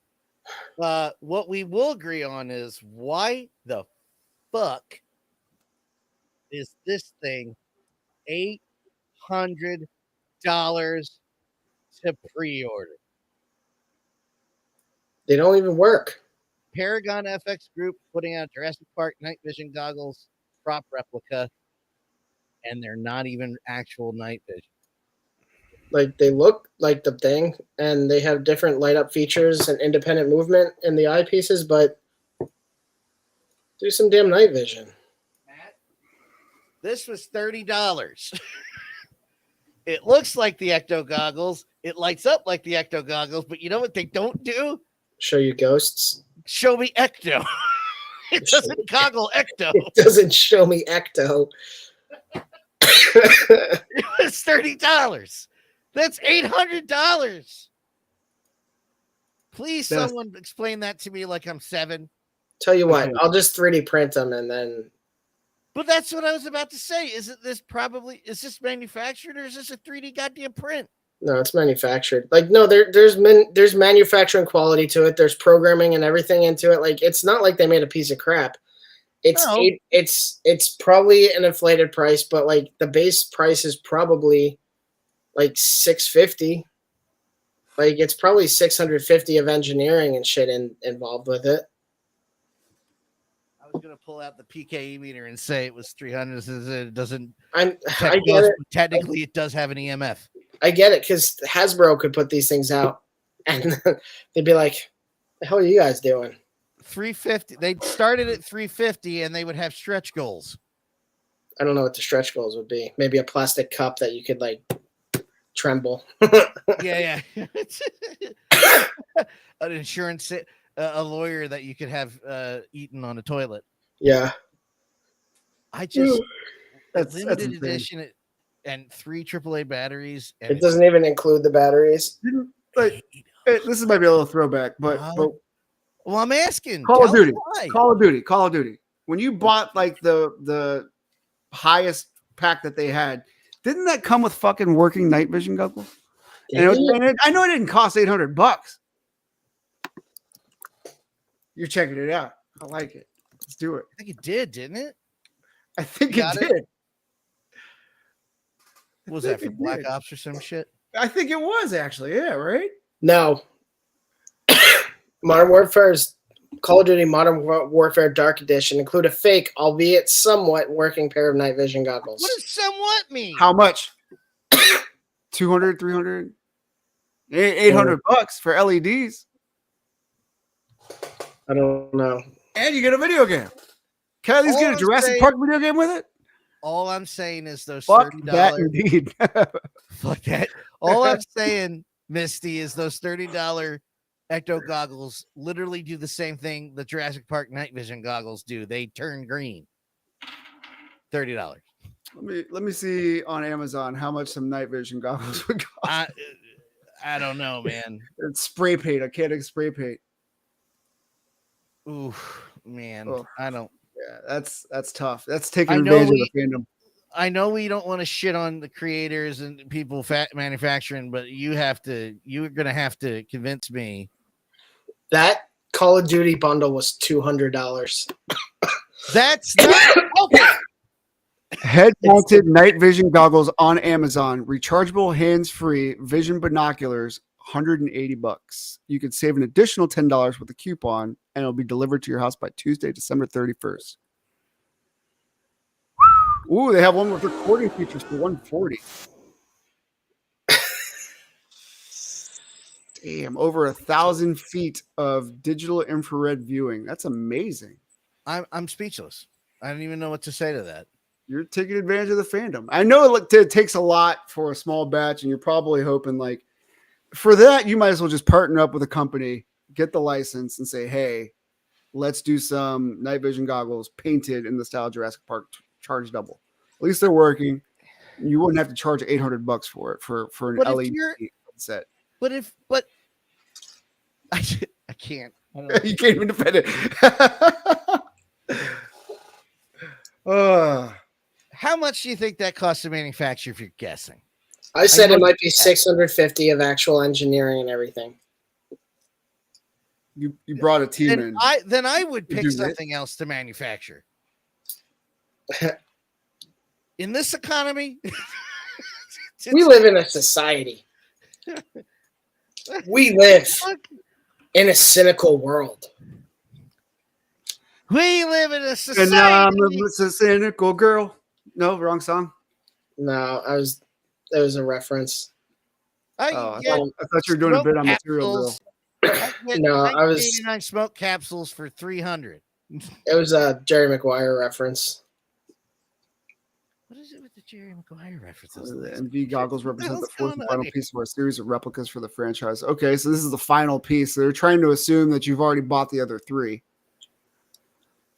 What we will agree on is why the fuck is this thing $800 to pre-order? They don't even work. Paragon FX Group putting out Jurassic Park night vision goggles, prop replica, and they're not even actual night vision. Like, they look like the thing, and they have different light up features and independent movement in the eyepieces, but do some damn night vision. Matt, this was $30. It looks like the Ecto goggles. It lights up like the Ecto goggles, but you know what they don't do? Show you ghosts. Show me Ecto. It doesn't goggle Ecto. It doesn't show me Ecto. It was $30. That's $800. Please, someone explain that to me like I'm 7. Tell you what, I'll just 3D print them and then. But that's what I was about to say. Is this manufactured or is this a 3D goddamn print? No, it's manufactured. Like, no, there's manufacturing quality to it. There's programming and everything into it. Like, it's not like they made a piece of crap. It's probably an inflated price, but like the base price is probably like $650. Like, it's probably $650 of engineering and shit involved with it. I was gonna pull out the PKE meter and say it was 300. It doesn't. I get it. Technically, it does have an EMF. I get it, because Hasbro could put these things out, and they'd be like, "The hell are you guys doing?" 350. They started at 350, and they would have stretch goals. I don't know what the stretch goals would be. Maybe a plastic cup that you could like tremble. Yeah. An insurance, a lawyer that you could have eaten on a toilet. Yeah. I just That's limited insane. edition and 3 AAA batteries. And It doesn't even include the batteries. Like, this might be a little throwback, but well, I'm asking. Call of Duty. Why. Call of Duty. When you bought like the highest pack that they had, didn't that come with fucking working night vision goggles? And I know it didn't cost $800. You're checking it out. I like it. Let's do it. I think it did, didn't it? I think You it got it? did. What was that for Black Ops or some shit? I think it was actually. Yeah, right? No. Modern Warfare's Call of Duty Modern Warfare Dark Edition include a fake, albeit somewhat working pair of night vision goggles. What does somewhat mean? How much? 200, 300, $800 for LEDs. I don't know. And you get a video game. Can I at least get a Jurassic Park video game with it? All I'm saying is those Fuck $30. that indeed. Fuck that. All I'm saying, Misty, is those $30 Ecto goggles literally do the same thing the Jurassic Park night vision goggles do. They turn green. $30. Let me see on Amazon how much some night vision goggles would cost. I don't know, man. It's spray paint. I can't spray paint. Ooh, man. Oh. I don't. Yeah, that's tough. That's taking I know advantage of the fandom. I know we don't want to shit on the creators and people manufacturing, but you're gonna have to convince me. That Call of Duty bundle was $200. That's not okay. Head-mounted night vision goggles on Amazon, rechargeable, hands-free vision binoculars, $180. You could save an additional $10 with a coupon, and it'll be delivered to your house by Tuesday, December 31st. Ooh, they have one with recording features for $140. Damn, over 1,000 feet of digital infrared viewing. That's amazing. I'm speechless. I don't even know what to say to that. You're taking advantage of the fandom. I know it takes a lot for a small batch, and you're probably hoping like for that, you might as well just partner up with a company, get the license, and say, hey, let's do some night vision goggles painted in the style of Jurassic Park, charge double. At least they're working. You wouldn't have to charge $800 for it for an LED set. But I can't. I don't You can't even defend it. How much do you think that costs to manufacture if you're guessing? I said it might be $650 of actual engineering and everything. You brought a team in. Then I would pick something else to manufacture. In this economy, we live in a society. We live in a cynical world. We live in a society. And I'm a cynical girl. No, wrong song. No, that was a reference. I thought you were doing a bit on Material Girl. No, I was 89 smoke capsules for $300. It was a Jerry Maguire reference. What is it with the Jerry Maguire references? The MV goggles represent the fourth and final piece of our series of replicas for the franchise. Okay, so this is the final piece. They're trying to assume that you've already bought the other three.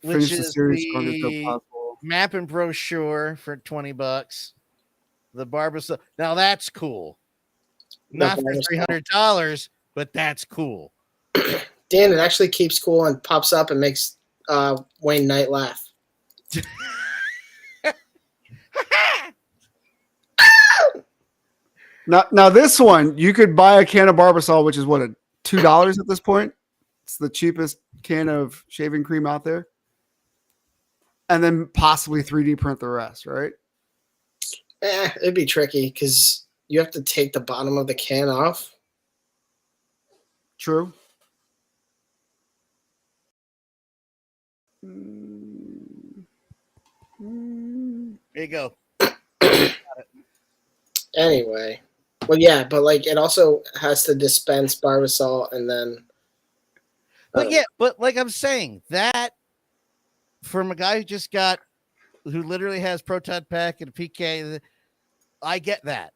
Which Finish is the map and brochure for $20. The Barbasol. Now that's cool. Not for $300, but that's cool. Dan, it actually keeps cool and pops up and makes Wayne Knight laugh. Now this one, you could buy a can of Barbasol, which is what, $2 at this point? It's the cheapest can of shaving cream out there. And then possibly 3D print the rest, right? It'd be tricky because you have to take the bottom of the can off. True. There you go. Anyway. Well, yeah, but like it also has to dispense Barbasol and then. But like I'm saying, that from a guy who literally has Proton Pack and a PK, I get that.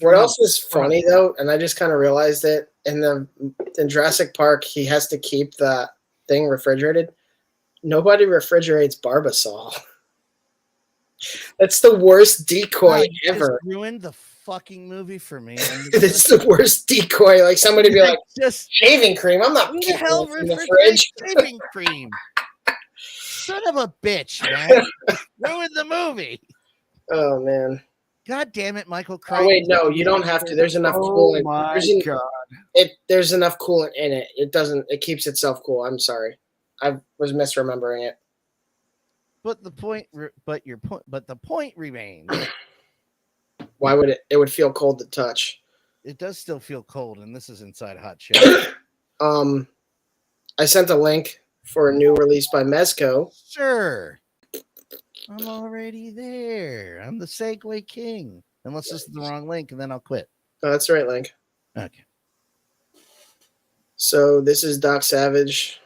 What else is funny though, and I just kind of realized it in Jurassic Park, he has to keep the thing refrigerated. Nobody refrigerates Barbasol. That's the worst decoy ever. Ruined the fucking movie for me. It's the worst decoy. Like somebody be like, just shaving cream. I'm not who the keeping hell it in the refrigerates fridge. shaving cream? Son of a bitch, man! Ruined the movie. Oh man. God damn it, Michael Crichton. Oh wait, no, you don't have to. There's enough coolant. My God. There's enough coolant in it. It keeps itself cool. I'm sorry. I was misremembering it. But the point remains. Why would it? It would feel cold to touch. It does still feel cold, and this is inside hot shit. I sent a link for a new release by Mezco. Sure. I'm already there. I'm the Segway King. Unless this is the wrong link, and then I'll quit. Oh, that's the right link. Okay. So this is Doc Savage.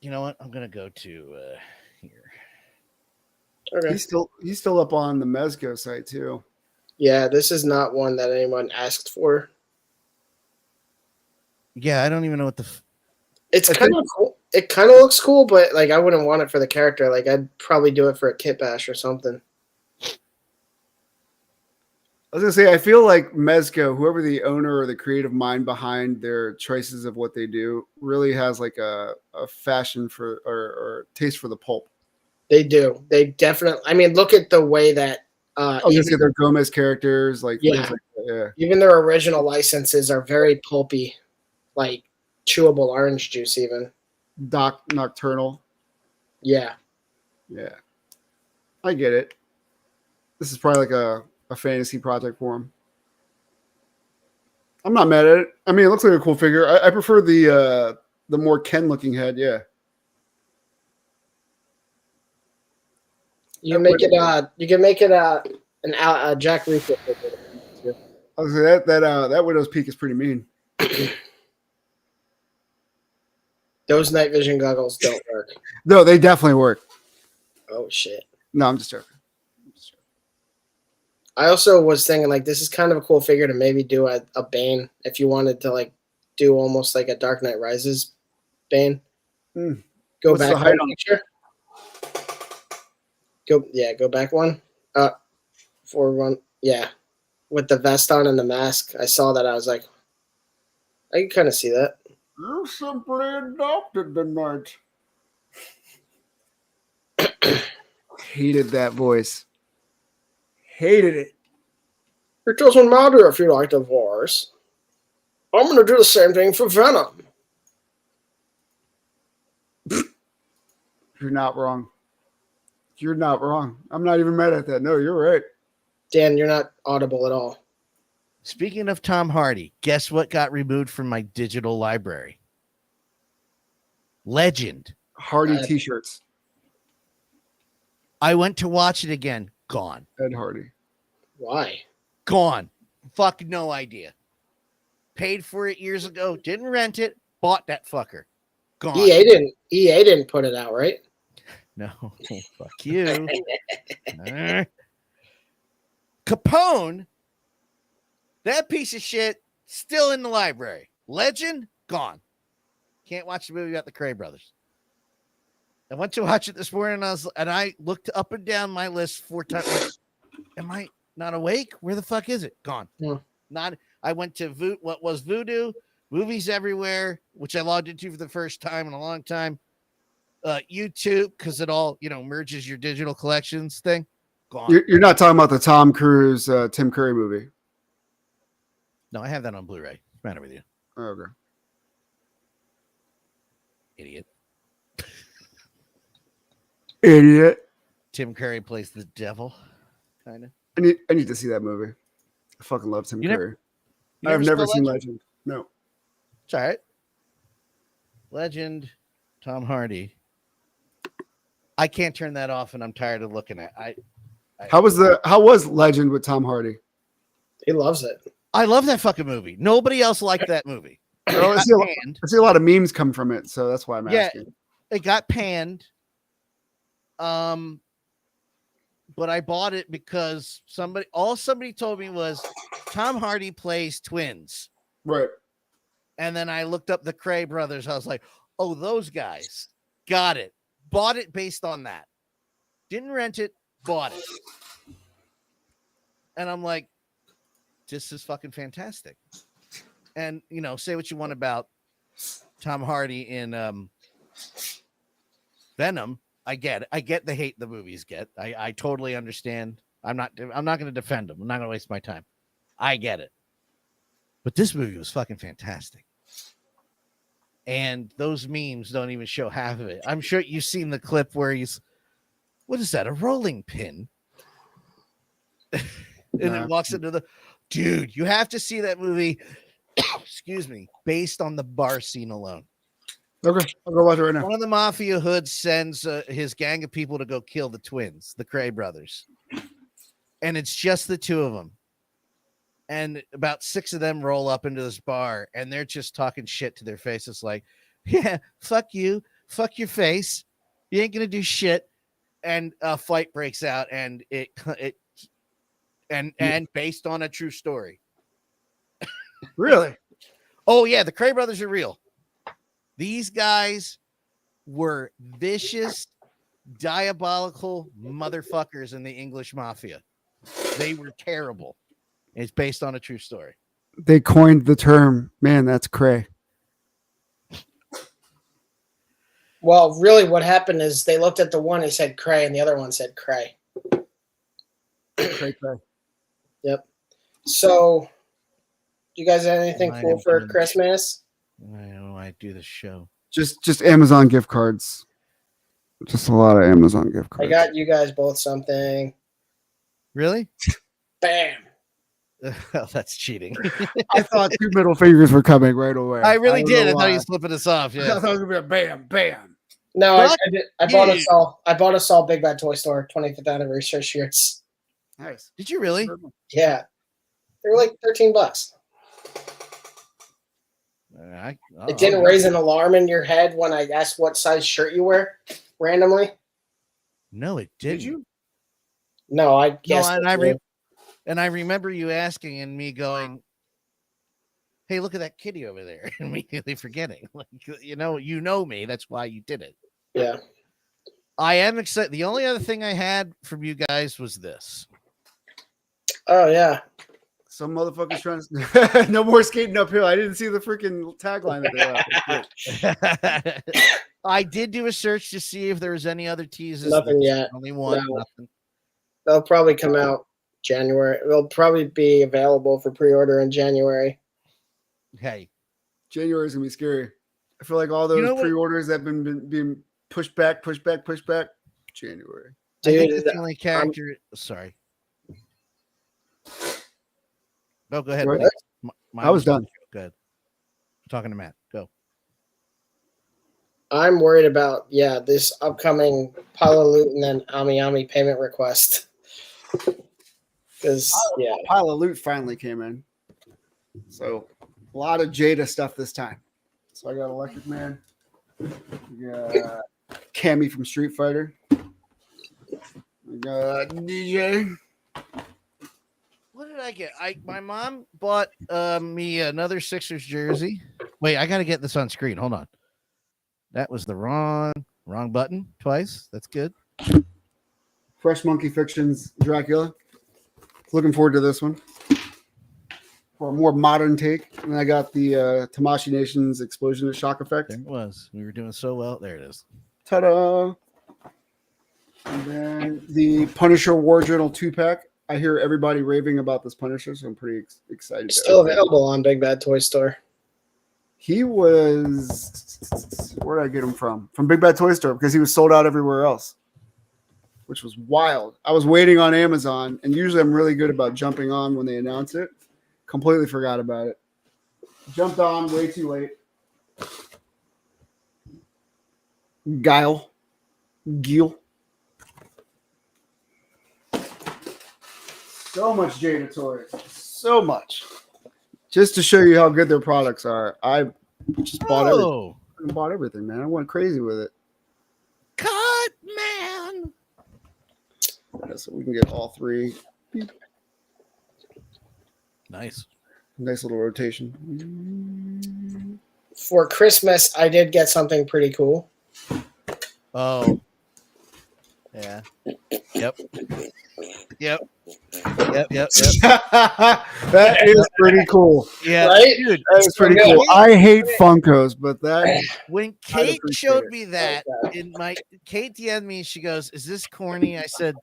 You know what? I'm gonna go to here. Okay. He's still up on the Mezco site too. Yeah, this is not one that anyone asked for. Yeah, I don't even know what the. It's kind of cool. it kind of looks cool, but like I wouldn't want it for the character. Like I'd probably do it for a kit bash or something. I was gonna say, I feel like Mezco, whoever the owner or the creative mind behind their choices of what they do, really has like a fashion for or taste for the pulp. They do. They definitely. I mean, look at the way that. I was gonna say their Gomez characters, like Yeah. things like that, yeah. Even their original licenses are very pulpy, like chewable orange juice. Even. Doc Nocturnal. Yeah. Yeah, I get it. This is probably like a fantasy project for him. I'm not mad at it. I mean, it looks like a cool figure. I prefer the more Ken looking head. Yeah. You make it. You can make it a Jack Reaper. I was gonna say that Widow's Peak is pretty mean. Those night vision goggles don't work. No, they definitely work. Oh shit. No, I'm just joking. I also was thinking like this is kind of a cool figure to maybe do a Bane if you wanted to like do almost like a Dark Knight Rises Bane. Go What's back the height one on picture. Go back one. Forward one. Yeah. With the vest on and the mask. I saw that. I was like, I can kind of see that. You simply adopted the night. Hated that voice. Hated it. It doesn't matter if you like divorce. I'm going to do the same thing for Venom. You're not wrong. You're not wrong. I'm not even mad at that. No, you're right. Dan, you're not audible at all. Speaking of Tom Hardy, guess what got removed from my digital library? Legend. Hardy t-shirts. I went to watch it again. Gone. Ed Hardy. Why? Gone. Fuck no idea. Paid for it years ago. Didn't rent it. Bought that fucker. Gone. EA didn't put it out, right? No. Fuck you. Capone. That piece of shit still in the library. Legend gone. Can't watch the movie about the ཀρέι brothers. I went to watch it this morning and I looked up and down my list 4 times. Am I not awake? Where the fuck is it? Gone. Yeah. Not. I went to what was Voodoo, Movies Everywhere, which I logged into for the first time in a long time. YouTube, because it all merges your digital collections thing. Gone. You're not talking about the Tom Cruise, Tim Curry movie. No, I have that on Blu-ray. What's the matter with you? Oh, okay. Idiot. Idiot. Tim Curry plays the devil, kind of. I need to see that movie. I fucking love Tim Curry. You I've never saw seen Legend. No. It's all right. Legend, Tom Hardy. I can't turn that off, and I'm tired of looking at. How was Legend with Tom Hardy? He loves it. I love that fucking movie. Nobody else liked that movie. I see a lot of memes come from it, so that's why I'm asking. It got panned. But I bought it because somebody told me was Tom Hardy plays twins. Right. And then I looked up the ཀρέι brothers. I was like, oh, those guys. Got it. Bought it based on that. Didn't rent it, bought it. And I'm like, this is fucking fantastic. And, say what you want about Tom Hardy in Venom. I get it. I get the hate the movies get. I totally understand. I'm not going to defend them. I'm not going to waste my time. I get it. But this movie was fucking fantastic. And those memes don't even show half of it. I'm sure you've seen the clip where what is that? A rolling pin? And it walks into dude, you have to see that movie. Excuse me, based on the bar scene alone. Okay, I'll go watch it right now. One of the mafia hoods sends his gang of people to go kill the twins, the ཀρέι brothers. And it's just the two of them. And about 6 of them roll up into this bar and they're just talking shit to their faces like, yeah, fuck you. Fuck your face. You ain't going to do shit. And a fight breaks out and and based on a true story. Really? Oh, yeah. The ཀρέι brothers are real. These guys were vicious, diabolical motherfuckers in the English mafia. They were terrible. It's based on a true story. They coined the term. Man, that's cray. Well, really, what happened is they looked at the one, he said cray, and the other one said cray. Cray. Yep. So, you guys have anything I cool am for done. Christmas? I know I do the show. Just Amazon gift cards. Just a lot of Amazon gift I cards. got you guys both something. Really? Bam. Well, that's cheating. I thought 2 middle fingers were coming right away. I really don't did. know I thought why. he was flipping us off. I Yeah. thought it was gonna be a bam, bam. No, I Fuck did. I bought you. a Saul. I bought a Saul Big Bad Toy Store 25th anniversary shirts. Nice. Did you really? Yeah, they were like $13. It didn't raise an alarm in your head when I asked what size shirt you wear randomly. No, it didn't. Did you? No, I guess. No, and I remember you asking and me going, "Hey, look at that kitty over there," and immediately forgetting. Like, you know me. That's why you did it. Yeah. I am excited. The only other thing I had from you guys was this. Oh yeah. Some motherfuckers trying to no more skating uphill. I didn't see the freaking tagline that they left. I did do a search to see if there was any other teases. Nothing There's yet. Only one. No. Nothing. They'll probably come out January. They'll probably be available for pre-order in January. Hey, January is gonna be scary. I feel like all those know what? pre-orders that have been being pushed back. January. I think Dude, the only character. Sorry. No, go ahead. What? Nick. I was done. Good. Talking to Matt. Go. I'm worried about this upcoming pile of loot and then Ami payment request. Because Pile of loot finally came in. So a lot of Jada stuff this time. So I got Electric Man. We got Cammy from Street Fighter. We got DJ. What did I get? My mom bought me another Sixers jersey. Wait, I got to get this on screen. Hold on. That was the wrong button twice. That's good. Fresh Monkey Fictions Dracula. Looking forward to this one. For a more modern take. And I got the Tamashii Nation's Explosion of Shock Effect. There it was. We were doing so well. There it is. Ta-da! And then the Punisher War Journal 2-pack. I hear everybody raving about this Punisher, so I'm pretty excited. it's still available on Big Bad Toy Store. He was... Where did I get him from? From Big Bad Toy Store, because he was sold out everywhere else, which was wild. I was waiting on Amazon, and usually I'm really good about jumping on when they announce it. Completely forgot about it. Jumped on way too late. Guile. So much Jada toys. So much. Just to show you how good their products are. I just bought everything. I bought everything, man. I went crazy with it. Cut, man. Yeah, so we can get all three. Nice. Nice little rotation. For Christmas, I did get something pretty cool. Oh. Yeah. Yep. That is pretty cool. Yeah. Right? Dude, That is pretty good. cool. I hate Funkos, but that when I'd Kate appreciate showed it. me that Kate DM'd me, she goes, "Is this corny?" I said,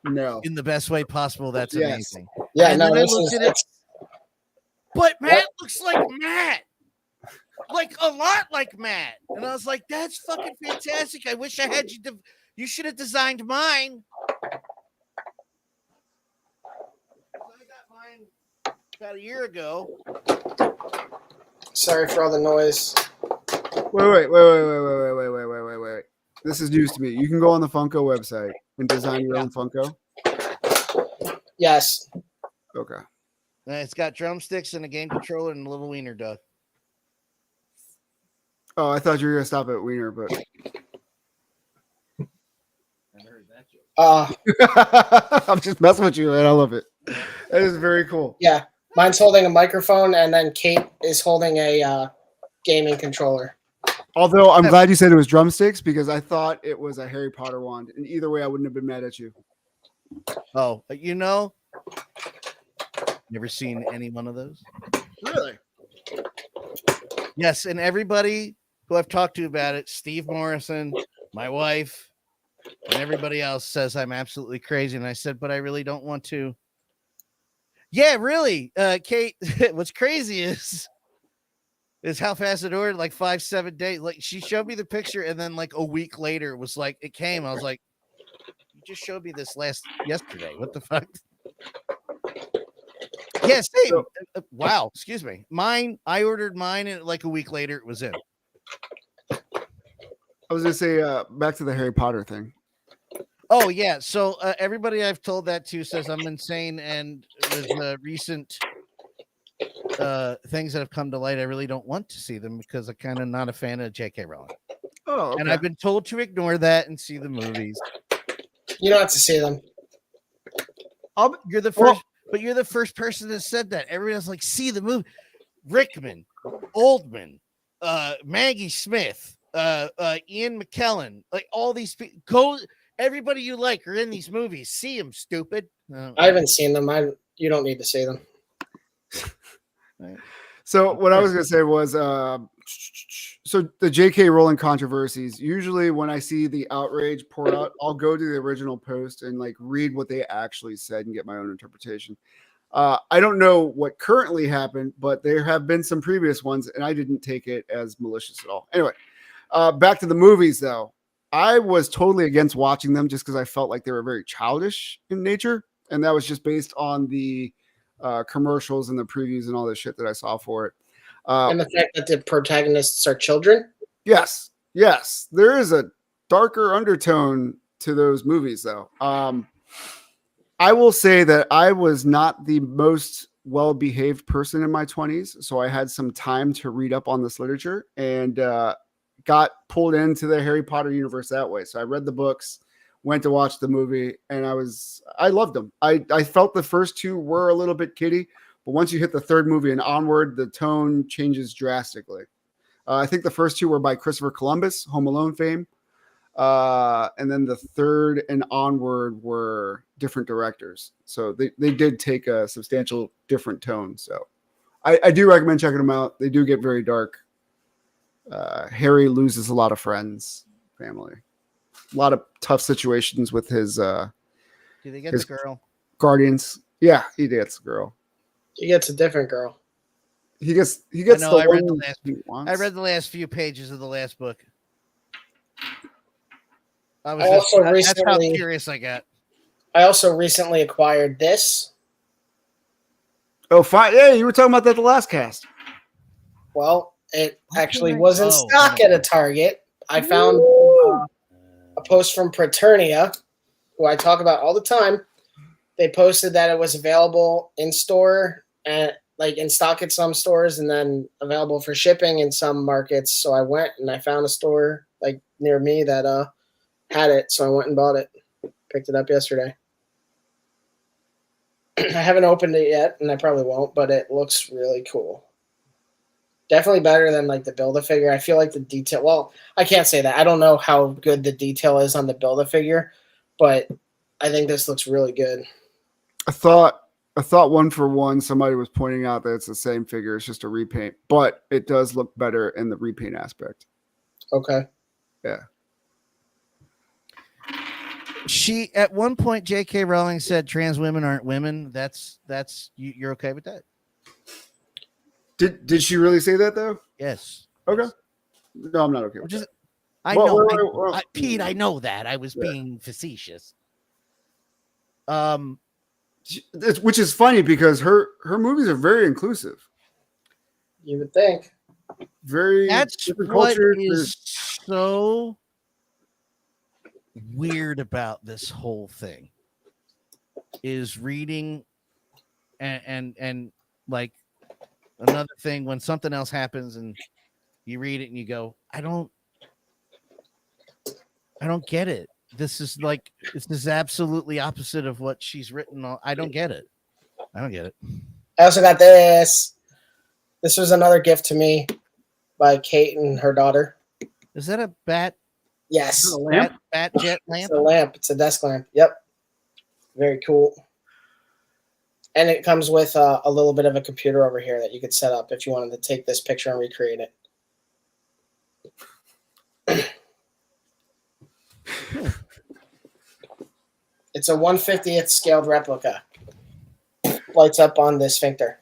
no. "In the best way possible." That's Yes. amazing. Yeah, And no, then I this looked is at it. But Matt looks like Matt. Like a lot like Matt. And I was like, that's fucking fantastic. I wish I had you. You should have designed mine. I got mine about a year ago. Sorry for all the noise. Wait. This is news to me. You can go on the Funko website and design your own Funko. Yes. Okay. And it's got drumsticks and a game controller and a little wiener duck. Oh, I thought you were gonna stop at Wiener, but I heard that joke. I'm just messing with you, man. I love it. That is very cool. Yeah. Mine's holding a microphone, and then Kate is holding a gaming controller. Although I'm glad you said it was drumsticks because I thought it was a Harry Potter wand, and either way, I wouldn't have been mad at you. Oh, never seen any one of those. Really? Yes, and everybody who I've talked to about it, Steve Morrison, my wife, and everybody else says I'm absolutely crazy. And I said, but I really don't want to. Yeah, really, Kate. What's crazy is how fast it ordered, like 5-7 days. Like she showed me the picture, and then like a week later, it was like it came. I was like, "You just showed me this yesterday. What the fuck?" Yeah, same. Wow, excuse me. I ordered mine, and like a week later, it was in. I was gonna say back to the Harry Potter thing. Oh yeah, so everybody I've told that to says I'm insane, and with recent things that have come to light, I really don't want to see them because I'm kind of not a fan of J.K. Rowling. Oh, okay. And I've been told to ignore that and see the movies. You don't have to see them. You're the first, but you're the first person that said that. Everybody else like see the movie. Rickman, Oldman, Maggie Smith, Ian McKellen, like all these people. Go, everybody you like are in these movies. See them, stupid. I haven't seen them. You don't need to see them. Right. So what I was going to say was, so the J.K. Rowling controversies, usually when I see the outrage pour out, I'll go to the original post and like read what they actually said and get my own interpretation. I don't know what currently happened, but there have been some previous ones and I didn't take it as malicious at all. Anyway, back to the movies though. I was totally against watching them just because I felt like they were very childish in nature. And that was just based on the commercials and the previews and all this shit that I saw for it. And the fact that the protagonists are children? Yes. There is a darker undertone to those movies, though. I will say that I was not the most well-behaved person in my 20s, so I had some time to read up on this literature and got pulled into the Harry Potter universe that way. So I read the books, went to watch the movie, and I loved them. I felt the first two were a little bit kiddie, but once you hit the third movie and onward, the tone changes drastically. I think the first two were by Christopher Columbus, Home Alone fame. And then the third and onward were different directors. So they did take a substantial different tone. So I do recommend checking them out. They do get very dark. Harry loses a lot of friends, family. A lot of tough situations with his do they get the girl? Guardians. Yeah, he gets the girl. He gets a different girl. He gets I read the last few pages of the last book. That's how curious I got. I also recently acquired this. Oh, fine. Yeah, you were talking about that the last cast. Well, it actually was in stock at a Target. I found a post from Praeternia, who I talk about all the time. They posted that it was available in store and like in stock at some stores and then available for shipping in some markets. So I went and I found a store like near me that had it. So I went and bought it. Picked it up yesterday. I haven't opened it yet and I probably won't, but it looks really cool. Definitely better than like the Build-A-Figure. I feel like the detail, well, I can't say that. I don't know how good the detail is on the Build-A-Figure, but I think this looks really good. I thought 1-for-1 somebody was pointing out that it's the same figure. It's just a repaint, but it does look better in the repaint aspect. Okay. Yeah. She at one point, J.K. Rowling said trans women aren't women. That's you're okay with that? Did she really say that though? Yes. Okay. No, I'm not okay with that. I know, Pete. I know that. I was being facetious. Which is funny because her movies are very inclusive. You would think. Very That's different what cultures. is so weird about this whole thing is reading and like another thing when something else happens and you read it and you go, I don't get it. This is absolutely opposite of what she's written. I don't get it. I also got this. This was another gift to me by Kate and her daughter. Is that a bat? Yes. A lamp? Bat jet lamp? It's a lamp. It's a desk lamp. Yep. Very cool. And it comes with a little bit of a computer over here that you could set up if you wanted to take this picture and recreate it. It's a 1/50th scaled replica. Lights up on the sphincter.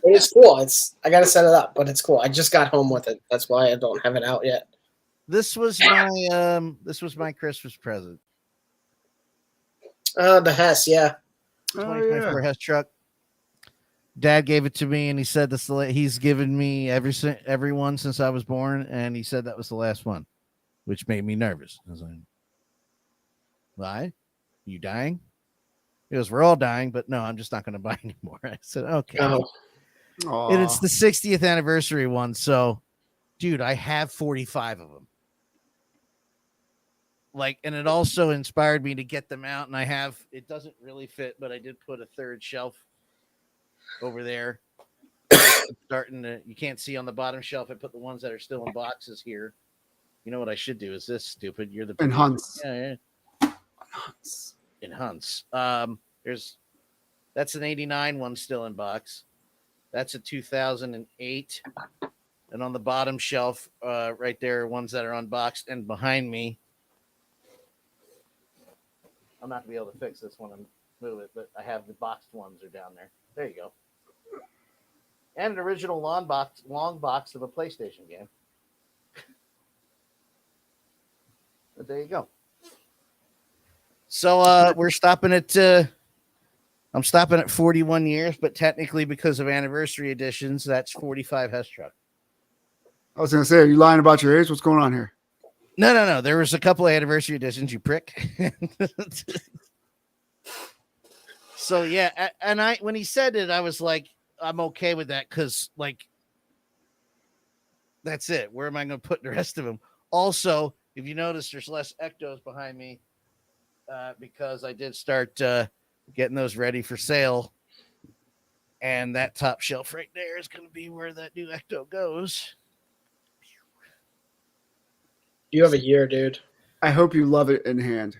It's cool. I gotta set it up, but it's cool. I just got home with it. That's why I don't have it out yet. This was my Christmas present. The Hess, yeah. 2024 Hess truck. Dad gave it to me, and he said he's given me every one since I was born, and he said that was the last one, which made me nervous. I was like, "Why? You dying?" He goes, "We're all dying, but no, I'm just not going to buy anymore." I said, "Okay." Oh. And it's the 60th anniversary one, so, dude, I have 45 of them. And it also inspired me to get them out, and it doesn't really fit, but I did put a third shelf over there. You can't see on the bottom shelf. I put the ones that are still in boxes here. You know what I should do is this, stupid. You're the In Hunts. Yeah. In Hunts. That's an 89 one still in box. That's a 2008. And on the bottom shelf, right there, ones that are unboxed, and behind me, I'm not gonna be able to fix this one and move it, but I have the boxed ones are down there. There you go. And an original long box of a PlayStation game. But there you go. So we're stopping at I'm stopping at 41 years, but technically because of anniversary editions, that's 45 Hess truck. I was gonna say, are you lying about your age? What's going on here? No. There was a couple of anniversary editions, you prick. So yeah, and when he said it, I was like, I'm okay with that because that's it. Where am I going to put the rest of them? Also, if you notice, there's less ectos behind me because I did start getting those ready for sale, and that top shelf right there is going to be where that new ecto goes. You have a year, dude. I hope you love it in hand.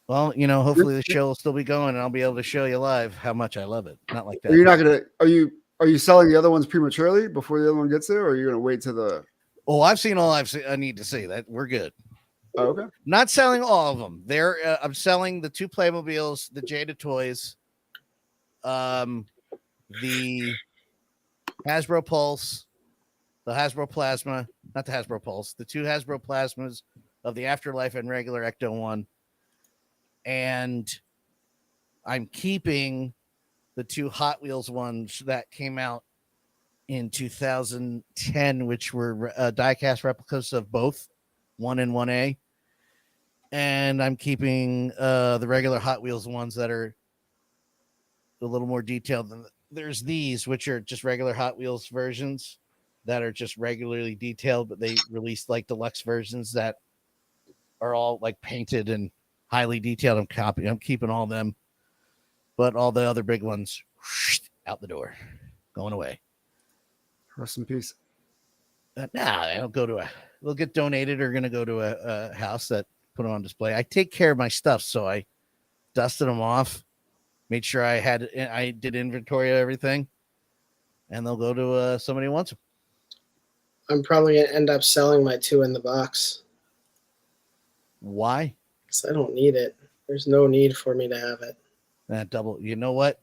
Well, hopefully the show will still be going, and I'll be able to show you live how much I love it. Not like that. You're not gonna. Are you selling the other ones prematurely before the other one gets there, or are you gonna wait to the? Oh, I've seen all I need to see. That we're good. Oh, okay. Not selling all of them. I'm selling the 2 Playmobiles, the Jada toys, the Hasbro Pulse, the Hasbro Plasma, not the Hasbro Pulse, the 2 Hasbro Plasmas of the Afterlife and regular Ecto 1. And I'm keeping the 2 Hot Wheels ones that came out in 2010, which were die-cast replicas of both 1 and 1A. And I'm keeping the regular Hot Wheels ones that are a little more detailed. There's these, which are just regular Hot Wheels versions that are just regularly detailed, but they released deluxe versions that are all painted and highly detailed. I'm keeping all of them, but all the other big ones out the door, going away. Rest in peace. They'll get donated or going to go to a house that put them on display. I take care of my stuff, so I dusted them off, made sure I did inventory of everything, and they'll go to somebody who wants them. I'm probably going to end up selling my 2 in the box. Why? Because I don't need it. There's no need for me to have it. That double. You know what?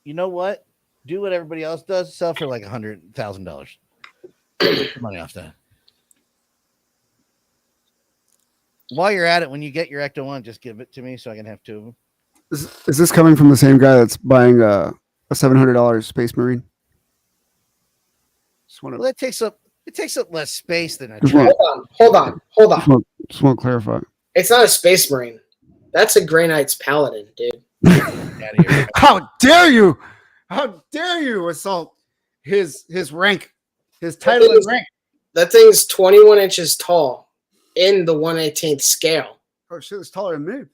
Do what everybody else does. Sell for $100,000. Get money off that. While you're at it, when you get your Ecto 1, just give it to me so I can have 2 of them. Is this coming from the same guy that's buying a $700 Space Marine? Well, it takes up less space than a Just truck. Hold on. Just want to clarify. It's not a Space Marine. That's a Grey Knight's Paladin, dude. How dare you? How dare you assault his rank, his title and rank? That thing's 21 inches tall in the 1/18th scale. Oh shit, it's taller than me.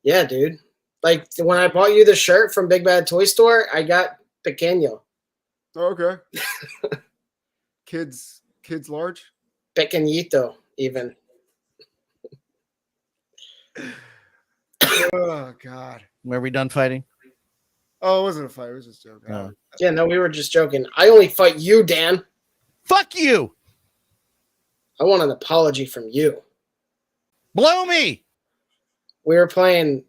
Yeah, dude. Like when I bought you the shirt from Big Bad Toy Store, I got pequeño. Oh, okay. Kids large. Pequeñito, even. Oh God. Were we done fighting? Oh, it wasn't a fight. It was just a joke. Oh. Yeah, no, we were just joking. I only fight you, Dan. Fuck you. I want an apology from you. Blow me. We were playing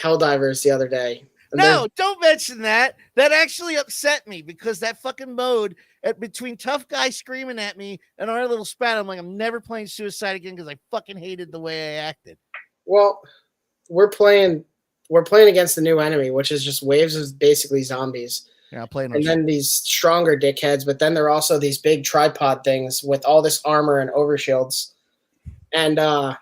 Helldivers the other day. And No, don't mention that. That actually upset me because that fucking mode between tough guy screaming at me and our little spat, I'm like, I'm never playing Suicide again because I fucking hated the way I acted. Well, we're playing against the new enemy, which is just waves of basically zombies. Yeah, I'll play no And shit. then these stronger dickheads, but then there are also these big tripod things with all this armor and overshields. And I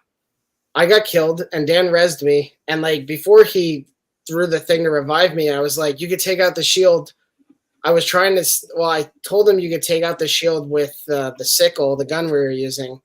got killed, and Dan rezzed me. And like before he threw the thing to revive me, I was like, you could take out the shield. I was trying to, I told him you could take out the shield with the sickle, the gun we were using.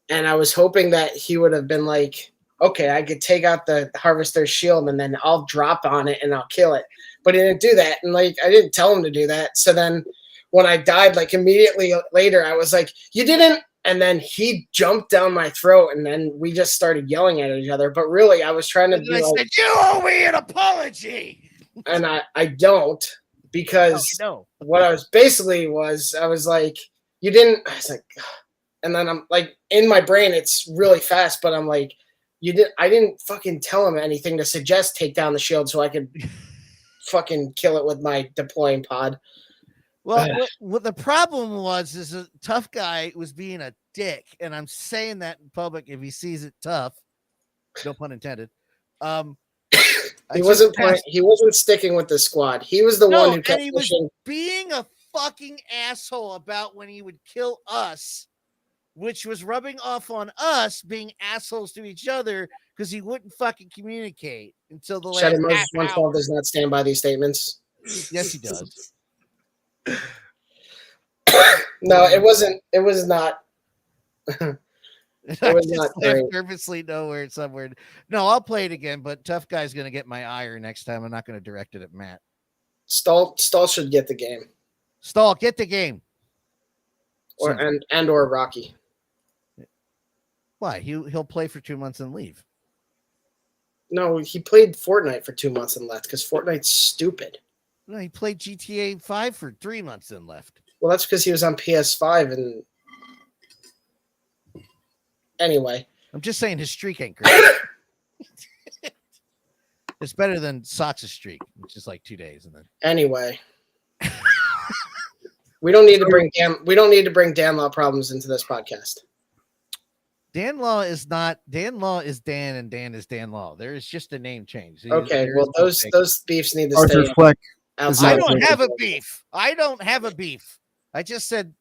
And I was hoping that he would have been like, okay, I could take out the harvester's shield and then I'll drop on it and I'll kill it. But he didn't do that. And like, I didn't tell him to do that. So then when I died, like immediately later, I was like, you didn't. And then he jumped down my throat and then we just started yelling at each other. But really, I was trying to be I like, said, you owe me an apology. and I don't, because No. what I was basically was, I was like, you didn't. I was like, and then I'm like, in my brain, it's really fast, but I'm like, I didn't fucking tell him anything to suggest take down the shield so I could fucking kill it with my deploying pod. Well, what the problem was is a tough guy was being a dick, and I'm saying that in public if he sees it tough. No pun intended. He wasn't sticking with the squad. He was the one who kept pushing. Being a fucking asshole about when he would kill us, which was rubbing off on us being assholes to each other because he wouldn't fucking communicate until the last Moses half 112 hour. does not stand by these statements. Yes, he does. No, it wasn't. It was not. It was not great. Purposely nowhere somewhere. No, I'll play it again, but tough guy's gonna get my ire next time. I'm not gonna direct it at Matt. Stall should get the game, Stall, get the game. or Soon. or Rocky. Why? He'll play for 2 months and leave. No, he played Fortnite for 2 months and left because Fortnite's stupid. No, he played GTA 5 for 3 months and left. Well, that's because he was on PS5 and. Anyway, I'm just saying his streak ain't great. It's better than Sox's streak, which is like 2 days, and then anyway, we don't need to bring Dan Law problems into this podcast. Dan Law is not Dan Law is Dan, and Dan is Dan Law. There is just a name change. Okay, well those beefs need to Arthur stay Fleck. outside. I don't have a beef. I don't have a beef. I said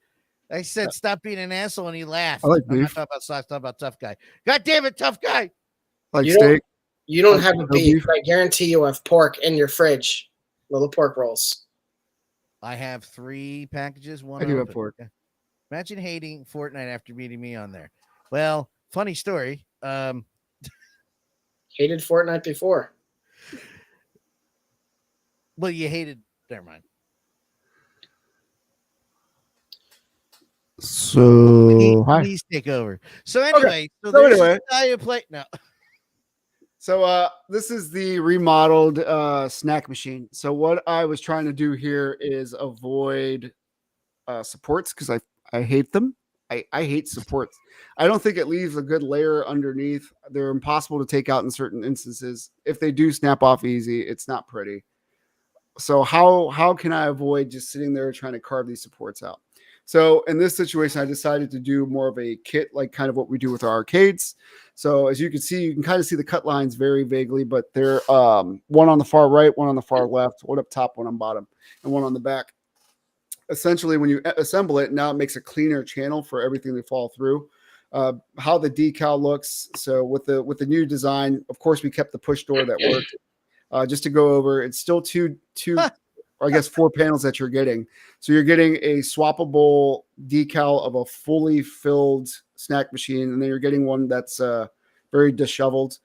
stop being an asshole, and he laughed. I like I'm not beef. talking about Sox, talking about tough guy. God damn it, tough guy. Like You steak. You don't have a No beef, beef. but I guarantee you have pork in your fridge. Little pork rolls. I have 3 packages. One I do have open. pork. Imagine hating Fortnite after meeting me on there. Well, funny story. Hated Fortnite before. Well, you hated. Never mind. So Please take over. So anyway, so So there's anyway. a guy who play no. So this is the remodeled snack machine. So what I was trying to do here is avoid supports because I hate them. I hate supports. I don't think it leaves a good layer underneath. They're impossible to take out in certain instances. If they do snap off easy, it's not pretty. So how can I avoid just sitting there trying to carve these supports out? So in this situation, I decided to do more of a kit, like kind of what we do with our arcades. So as you can see, you can kind of see the cut lines very vaguely, but they're one on the far right, one on the far left, one up top, one on bottom, and one on the back. Essentially, when you assemble it, now it makes a cleaner channel for everything to fall through. How the decal looks. So with the new design, of course, we kept the push door that worked. Just to go over, it's still two or I guess 4 panels that you're getting. So you're getting a swappable decal of a fully filled snack machine, and then you're getting one that's very disheveled.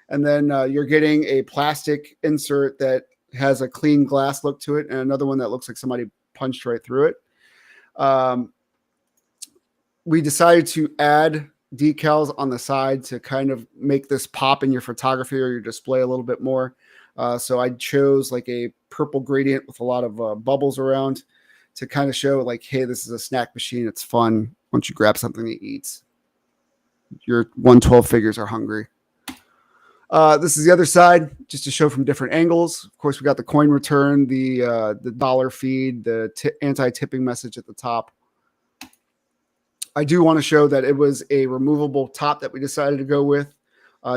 And then you're getting a plastic insert that has a clean glass look to it, and another one that looks like somebody punched right through it. We decided to add decals on the side to kind of make this pop in your photography or your display a little bit more. So I chose like a purple gradient with a lot of bubbles around to kind of show like, hey, this is a snack machine. It's fun once you grab something to eat. Your 112 figures are hungry. This is the other side, just to show from different angles. Of course, we got the coin return, the dollar feed, the anti-tipping message at the top. I do want to show that it was a removable top that we decided to go with.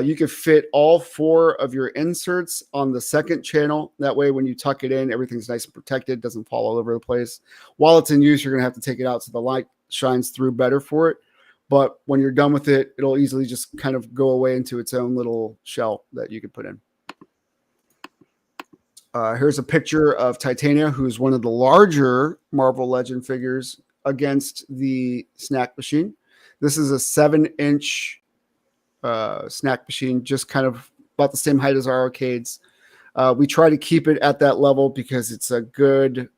You could fit all 4 of your inserts on the second channel. That way, when you tuck it in, everything's nice and protected, doesn't fall all over the place. While it's in use, you're going to have to take it out so the light shines through better for it. But when you're done with it, it'll easily just kind of go away into its own little shell that you could put in. Here's a picture of Titania, who's one of the larger Marvel Legend figures, against the snack machine. This is a 7-inch snack machine, just kind of about the same height as our arcades. We try to keep it at that level because it's a good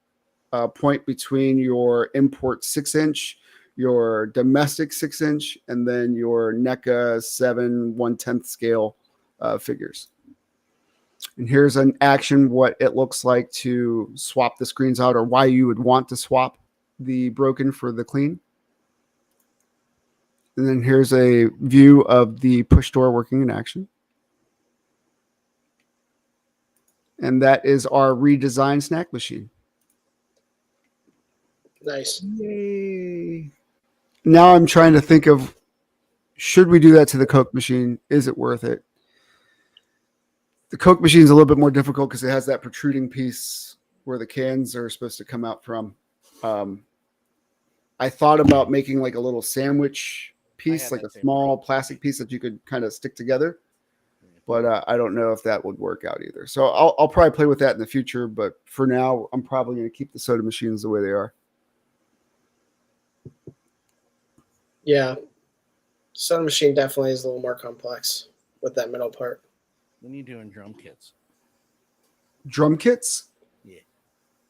point between your import 6-inch, your domestic 6-inch, and then your NECA 7 1/10 scale figures. And here's an action what it looks like to swap the screens out, or why you would want to swap the broken for the clean. And then here's a view of the push door working in action. And that is our redesigned snack machine. Nice. Yay. Now I'm trying to think of, should we do that to the Coke machine? Is it worth it? The Coke machine is a little bit more difficult because it has that protruding piece where the cans are supposed to come out from. I thought about making like a little sandwich piece, like a small plastic piece that you could kind of stick together. But I don't know if that would work out either. So I'll probably play with that in the future. But for now, I'm probably going to keep the soda machines the way they are. Yeah. Soda machine definitely is a little more complex with that middle part. When are you doing drum kits? Drum kits? Yeah.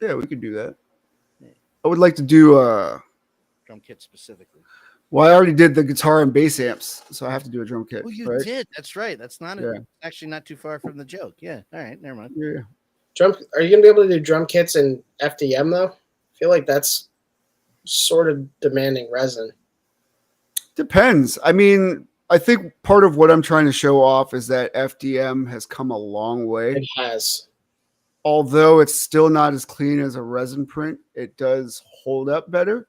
Yeah, we could do that. Yeah. I would like to do drum kits specifically. Well, I already did the guitar and bass amps, so I have to do a drum kit. Oh, you right? did. That's right. That's not actually not too far from the joke. Yeah. All right. Never mind. Yeah. Are you gonna be able to do drum kits in FDM though? I feel like that's sort of demanding resin. Depends. I mean, I think part of what I'm trying to show off is that FDM has come a long way. It has. Although it's still not as clean as a resin print, it does hold up better.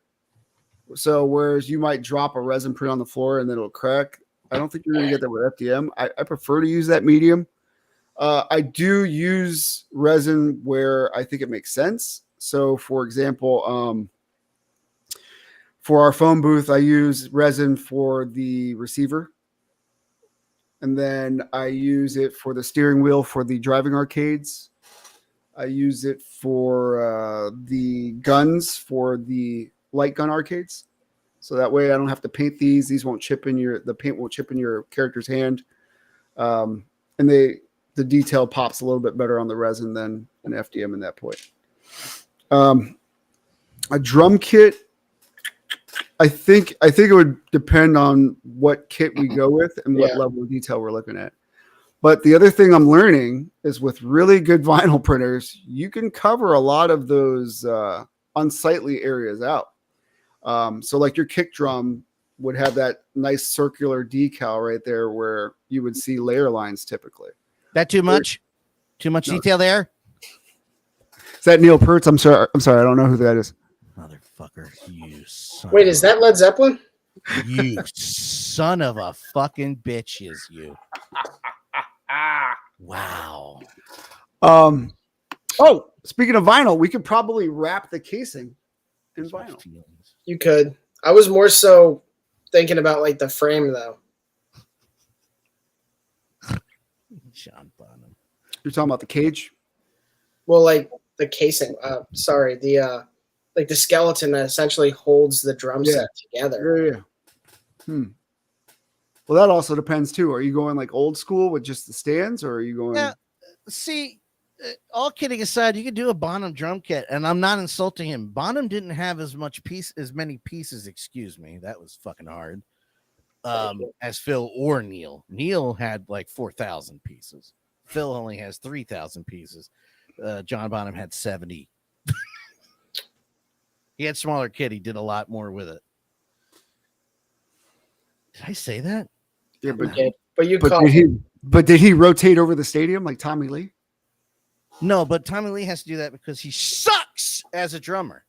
So whereas you might drop a resin print on the floor and then it'll crack, I don't think you're going to get that with FDM. I prefer to use that medium. I do use resin where I think it makes sense. So for example, for our phone booth, I use resin for the receiver. And then I use it for the steering wheel for the driving arcades. I use it for the guns for the light gun arcades. So that way I don't have to paint these. These won't chip in the paint won't chip in your character's hand. And the detail pops a little bit better on the resin than an FDM in that point. A drum kit, I think it would depend on what kit we go with and what level of detail we're looking at. But the other thing I'm learning is with really good vinyl printers, you can cover a lot of those unsightly areas out. So like your kick drum would have that nice circular decal right there where you would see layer lines typically. That too much? Too much detail there? Is that Neil Peart? I'm sorry. I don't know who that is. Motherfucker, you son. Wait, is that Led Zeppelin? You son of a fucking bitch, is you. Wow. Oh, speaking of vinyl, we could probably wrap the casing in vinyl. You could. I was more so thinking about like the frame though. John Bonham. You're talking about the cage? Well, like the casing. Sorry, the like the skeleton that essentially holds the drum set together. Yeah. Well, that also depends too. Are you going like old school with just the stands, or are you going? Yeah. See, all kidding aside, you could do a Bonham drum kit, and I'm not insulting him. Bonham didn't have as many pieces. Excuse me, that was fucking hard. As Phil or Neil. Neil had like 4,000 pieces. Phil only has 3,000 pieces. John Bonham had 70. He had smaller kit. He did a lot more with it. Did I say that? Yeah, but did he rotate over the stadium like Tommy Lee? No, but Tommy Lee has to do that because he sucks as a drummer.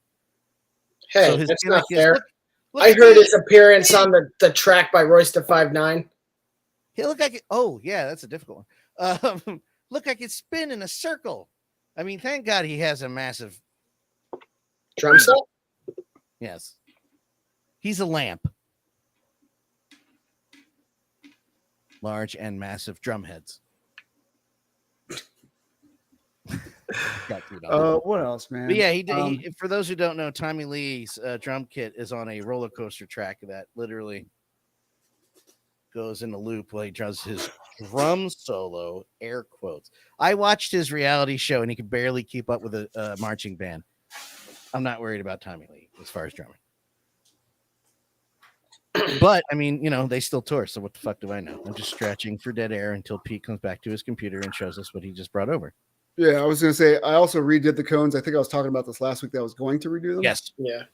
Hey, So his that's gimmick not is, fair. look I at heard me. his appearance on the track by Royce the 5'9". He looked like it. Oh, yeah, that's a difficult one. Look like it's spin in a circle. I mean, thank God he has a massive Drum set? yes. He's a lamp. Large and massive drum heads. What else, man? But yeah, he for those who don't know, Tommy Lee's drum kit is on a roller coaster track that literally goes in a loop while he does his drum solo, air quotes. I watched his reality show and he could barely keep up with a marching band. I'm not worried about Tommy Lee as far as drumming. But I mean, you know, they still tour, so what the fuck do I know? I'm just stretching for dead air until Pete comes back to his computer and shows us what he just brought over. Yeah, I was gonna say I also redid the cones. I think I was talking about this last week that I was going to redo them. Yes. Yeah.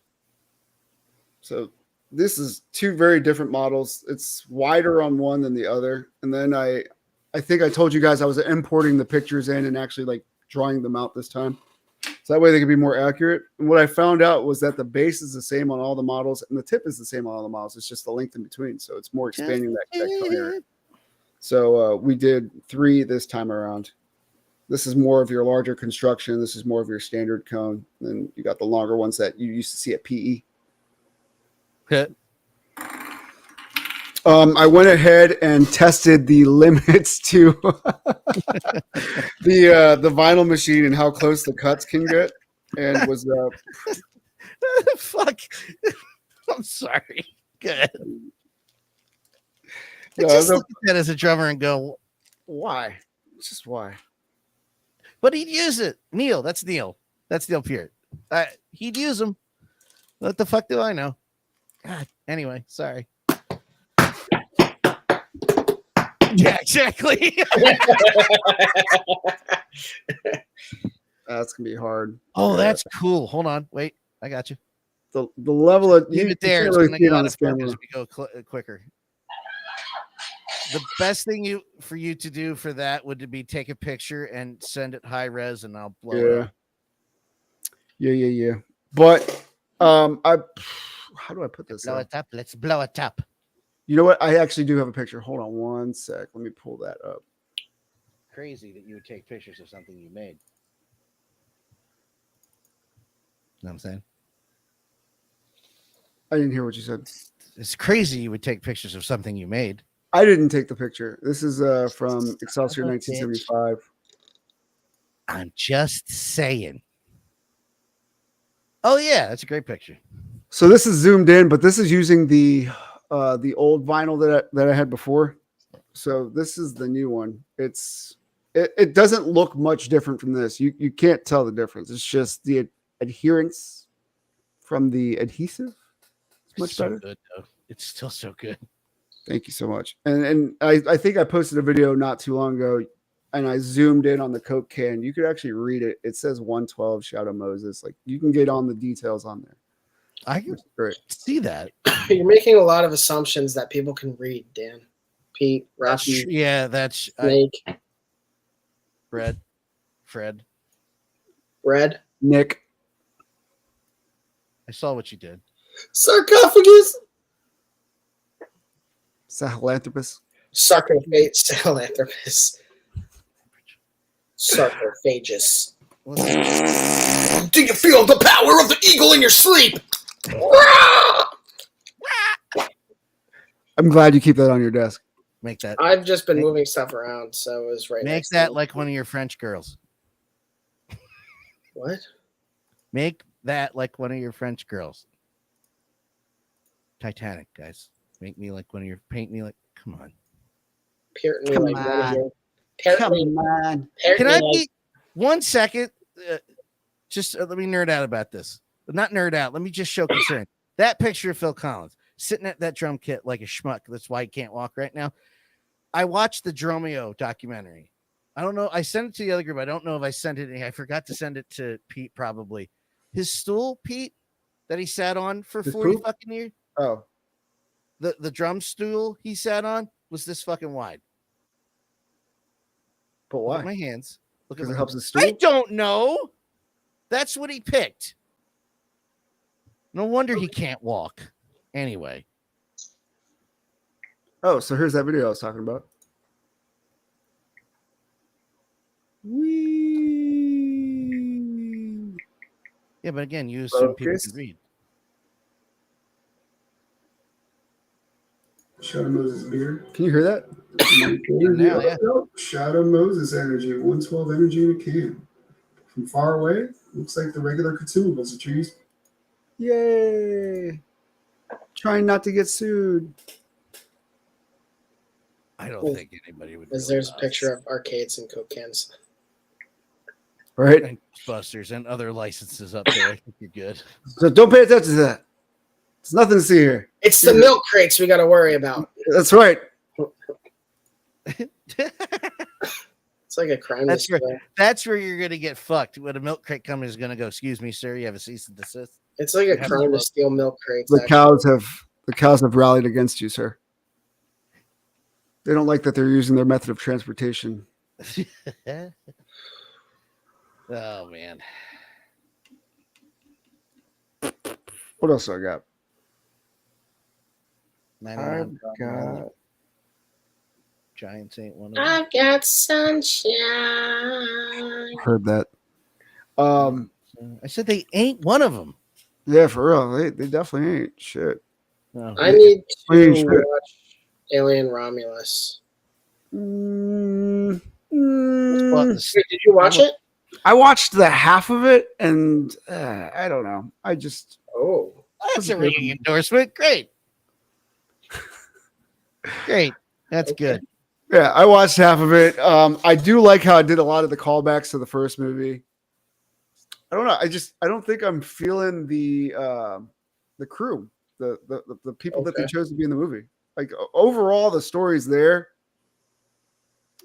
So this is two very different models. It's wider on one than the other. And then I think I told you guys I was importing the pictures in and actually like drawing them out this time. So that way they can be more accurate. And what I found out was that the base is the same on all the models and the tip is the same on all the models. It's just the length in between. So it's more expanding that cone area. So we did 3 this time around. This is more of your larger construction. This is more of your standard cone. Then you got the longer ones that you used to see at PE. Okay. I went ahead and tested the limits to the vinyl machine and how close the cuts can get, and was fuck. I'm sorry. Good. I Yeah, just look at that as a drummer and go, why? It's just why. but he'd use it. Neil, that's Neil. That's Neil Peart. He'd use them. What the fuck do I know? God. Anyway, sorry. Yeah, exactly. That's gonna be hard. Oh, that's cool. Hold on. Wait, I got you. The level of Leave you, it there. you It's can't gonna really see it go on out the of focus. camera. We go quicker. The best thing for you to do for that would be take a picture and send it high res, and I'll blow it up. Yeah. But how do I put this? Blow it up. Let's blow it up. You know what? I actually do have a picture. Hold on one sec. Let me pull that up. Crazy that you would take pictures of something you made. Know what I'm saying? I didn't hear what you said. It's crazy you would take pictures of something you made. I didn't take the picture. This is from Excelsior Son of a 1975. I'm just saying. Oh yeah, that's a great picture. So this is zoomed in, but this is using the old vinyl that I had before. So this is the new one. It doesn't look much different from this. You can't tell the difference. It's just the adherence from the adhesive. It's much better. Good, though. It's still so good. Thank you so much. And I think I posted a video not too long ago, and I zoomed in on the Coke can. You could actually read it. It says 112 Shadow Moses. Like you can get on the details on there. I can see that. You're making a lot of assumptions that people can read, Dan. Pete, Rocky, Yeah, that's Snake, Fred. Bread, Nick. I saw what you did. Sarcophagus, Sahelanthropus. Sahelanthropus, Sarcophagus. Do you feel the power of the eagle in your sleep? I'm glad you keep that on your desk. Make that. I've just been moving stuff around, so it was right. Make next to that me. like one of your French girls. What? Make that like one of your French girls. Titanic, guys. Make me like one of your. Paint me like. Come on. Apparently, Come like, on. one of your- Come apparently, on. Can I apparently, like, be 1 second? Just let me nerd out about this. But not nerd out. Let me just show concern. That picture of Phil Collins sitting at that drum kit like a schmuck. That's why he can't walk right now. I watched the 𝗀𝗵𝗂 documentary. I don't know. I sent it to the other group. I don't know if I sent it. I forgot to send it to Pete, probably. His stool, Pete, that he sat on for His 40 poop? fucking years. Oh, The drum stool he sat on was this fucking wide. but Look at why? my hands. Look at Because my it helps hands. his I stool. don't know. That's what he picked. No wonder he can't walk. Anyway. Oh, so here's that video I was talking about. Wee. Yeah, but again, you assume people Focus. can read. Shadow Moses beard. Can you hear that? Now, yeah. Shadow Moses energy, 112 energy in a can. From far away, looks like the regular consumables that you use. Yay. Trying not to get sued. I don't think anybody would. Because really there's a know. picture of arcades and Coke cans. Right? And Busters and other licenses up there. I think you're good. So don't pay attention to that. There's nothing to see here. It's the milk crates we got to worry about. That's right. It's like a crime. That's display. right. That's where you're gonna get fucked. When a milk crate company is gonna go, excuse me, sir, you have a cease and desist. It's like a Have crime to to look. steal milk crates. The actually. cows have rallied against you, sir. They don't like that they're using their method of transportation. Oh man. What else do I got? 99 I've got Giants ain't one of them. I've got sunshine. heard that. I said they ain't one of them. Yeah, for real. They definitely ain't shit. No. I need Holy to shit. watch Alien Romulus. Mm, Well, mm. Wait, did you watch it? I watched the half of it, and I don't know. I just Oh, That's a ringing endorsement. Great. Great. That's Okay. good. yeah, I watched half of it. I do like how I did a lot of the callbacks to the first movie. I don't know. I don't think I'm feeling the crew, the people that they Okay. chose to be in the movie. Like overall, the story's there.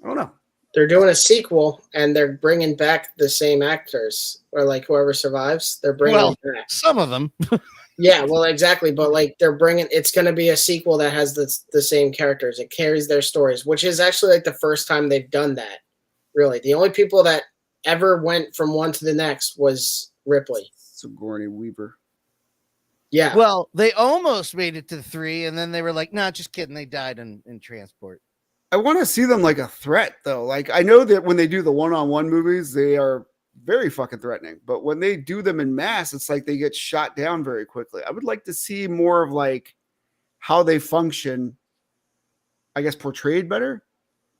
I don't know. they're doing a sequel and they're bringing back the same actors, or like whoever survives, they're bringing Well, them back. some of them. Yeah, well, exactly. But like they're bringing, it's going to be a sequel that has the same characters. It carries their stories, which is actually like the first time they've done that. Really, the only people that ever went from one to the next was Ripley. Sigourney Weaver. Yeah, Well, they almost made it to 3, and then they were like, "No, just kidding. They died in transport." I want to see them like a threat, though. Like I know that when they do the one-on-one movies, they are very fucking threatening. But when they do them in mass, it's like they get shot down very quickly. I would like to see more of like how they function. I guess portrayed better.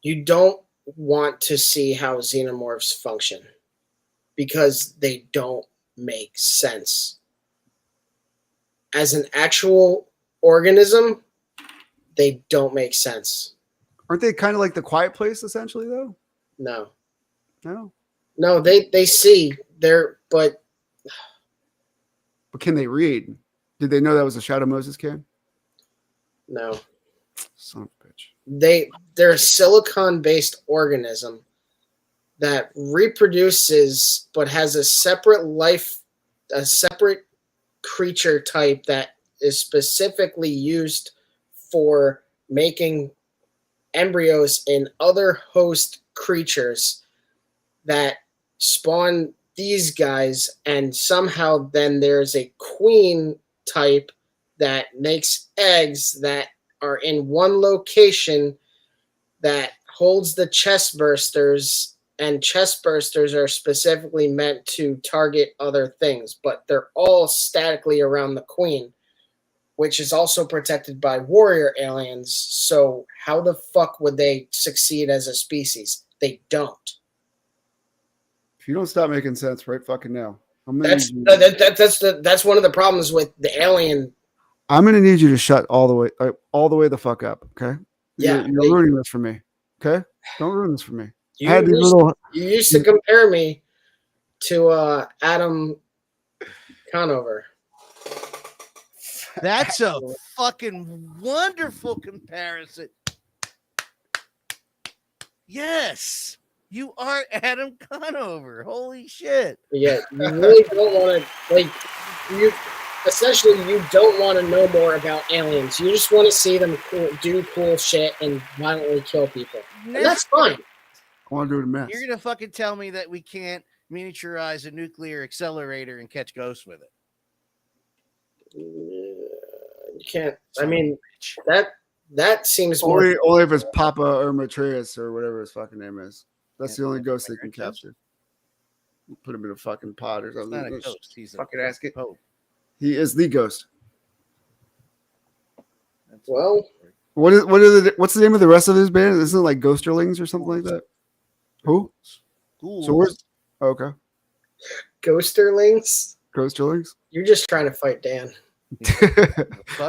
you don't want to see how xenomorphs function because they don't make sense. As an actual organism, they don't make sense. Aren't they kind of like the Quiet Place, essentially? Though, No. no. No, they see. But But can they read? Did they know that was a Shadow Moses can? no. Son of a bitch. They're a silicon-based organism that reproduces but has a separate creature type that is specifically used for making embryos in other host creatures that spawn these guys, and somehow then there's a queen type that makes eggs that are in one location that holds the chest bursters, and chest bursters are specifically meant to target other things, but they're all statically around the queen, which is also protected by warrior aliens. So how the fuck would they succeed as a species? They don't. If you don't stop making sense right fucking now, That's one of the problems with the alien. I'm gonna need you to shut all the way the fuck up. Okay. Yeah, you're ruining this for me. Okay, don't ruin this for me. you I had these used, little. you used to compare me to Adam Conover. That's a fucking wonderful comparison. Yes, you are Adam Conover. Holy shit. Yeah, you really don't want to, like, you don't want to know more about aliens. You just want to see them do cool shit and violently kill people. And that's fine. I want to do it a mess. You're gonna fucking tell me that we can't miniaturize a nuclear accelerator and catch ghosts with it? You can't. I mean, that seems more. Only if it's 𝗵𝗴𝗵𝗁 or whatever his fucking name is. That's the only ghost they can capture. Put him in a fucking pod or something. Not a ghost. He's a fucking ask it. pope. He is the ghost. Well, what's the name of the rest of his band? Isn't it like Ghosterlings or something like that? Who? Cool. So where's okay? Ghosterlings. Ghosterlings. You're just trying to fight Dan.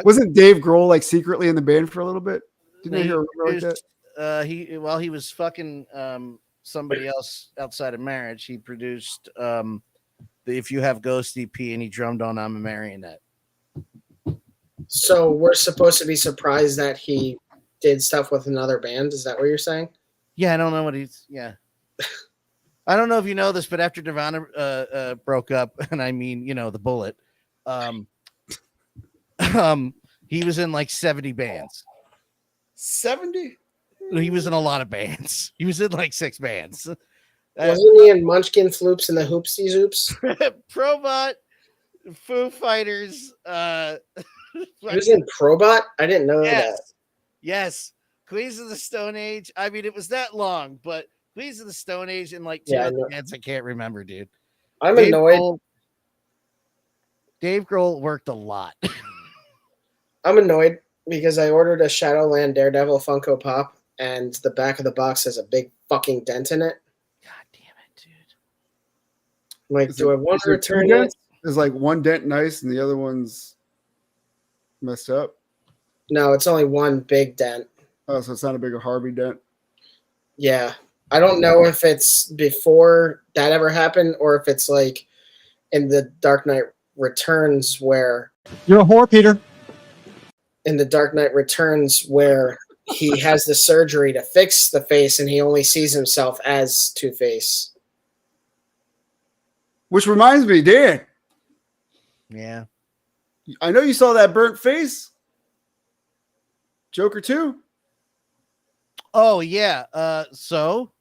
Wasn't Dave Grohl like secretly in the band for a little bit? Didn't I hear a rumor like that? While he was fucking somebody else outside of marriage, he produced the If You Have Ghost EP, and he drummed on I'm a Marionette. So we're supposed to be surprised that he did stuff with another band. Is that what you're saying? Yeah, I don't know what he's. Yeah, I don't know if you know this, but after Nirvana broke up, and I mean, you know, the Bullet, he was in like 70 bands. 70? He was in a lot of bands. He was in like 6 bands. Wasn't he in Munchkin Floops and the Hoopsie Zoops? Probot, Foo Fighters. He was in Probot? I didn't know that. Yes. Queens of the Stone Age. I mean, it was that long, but Queens of the Stone Age and like 2 other bands I can't remember, dude. I'm annoyed. Dave Grohl worked a lot. I'm annoyed because I ordered a Shadowland Daredevil Funko Pop, and the back of the box has a big fucking dent in it. God damn it, dude. I'm like, do I want to return it? There's like one dent nice and the other one's messed up. No, it's only one big dent. Oh, so it's not a big Harvey dent. Yeah. I don't know if it's before that ever happened or if it's like in the Dark Knight Returns where... You're a whore, Peter. In the Dark Knight Returns where he has the surgery to fix the face and he only sees himself as Two-Face. Which reminds me, Dan. Yeah. I know you saw that burnt face. Joker 2. Oh, yeah. So,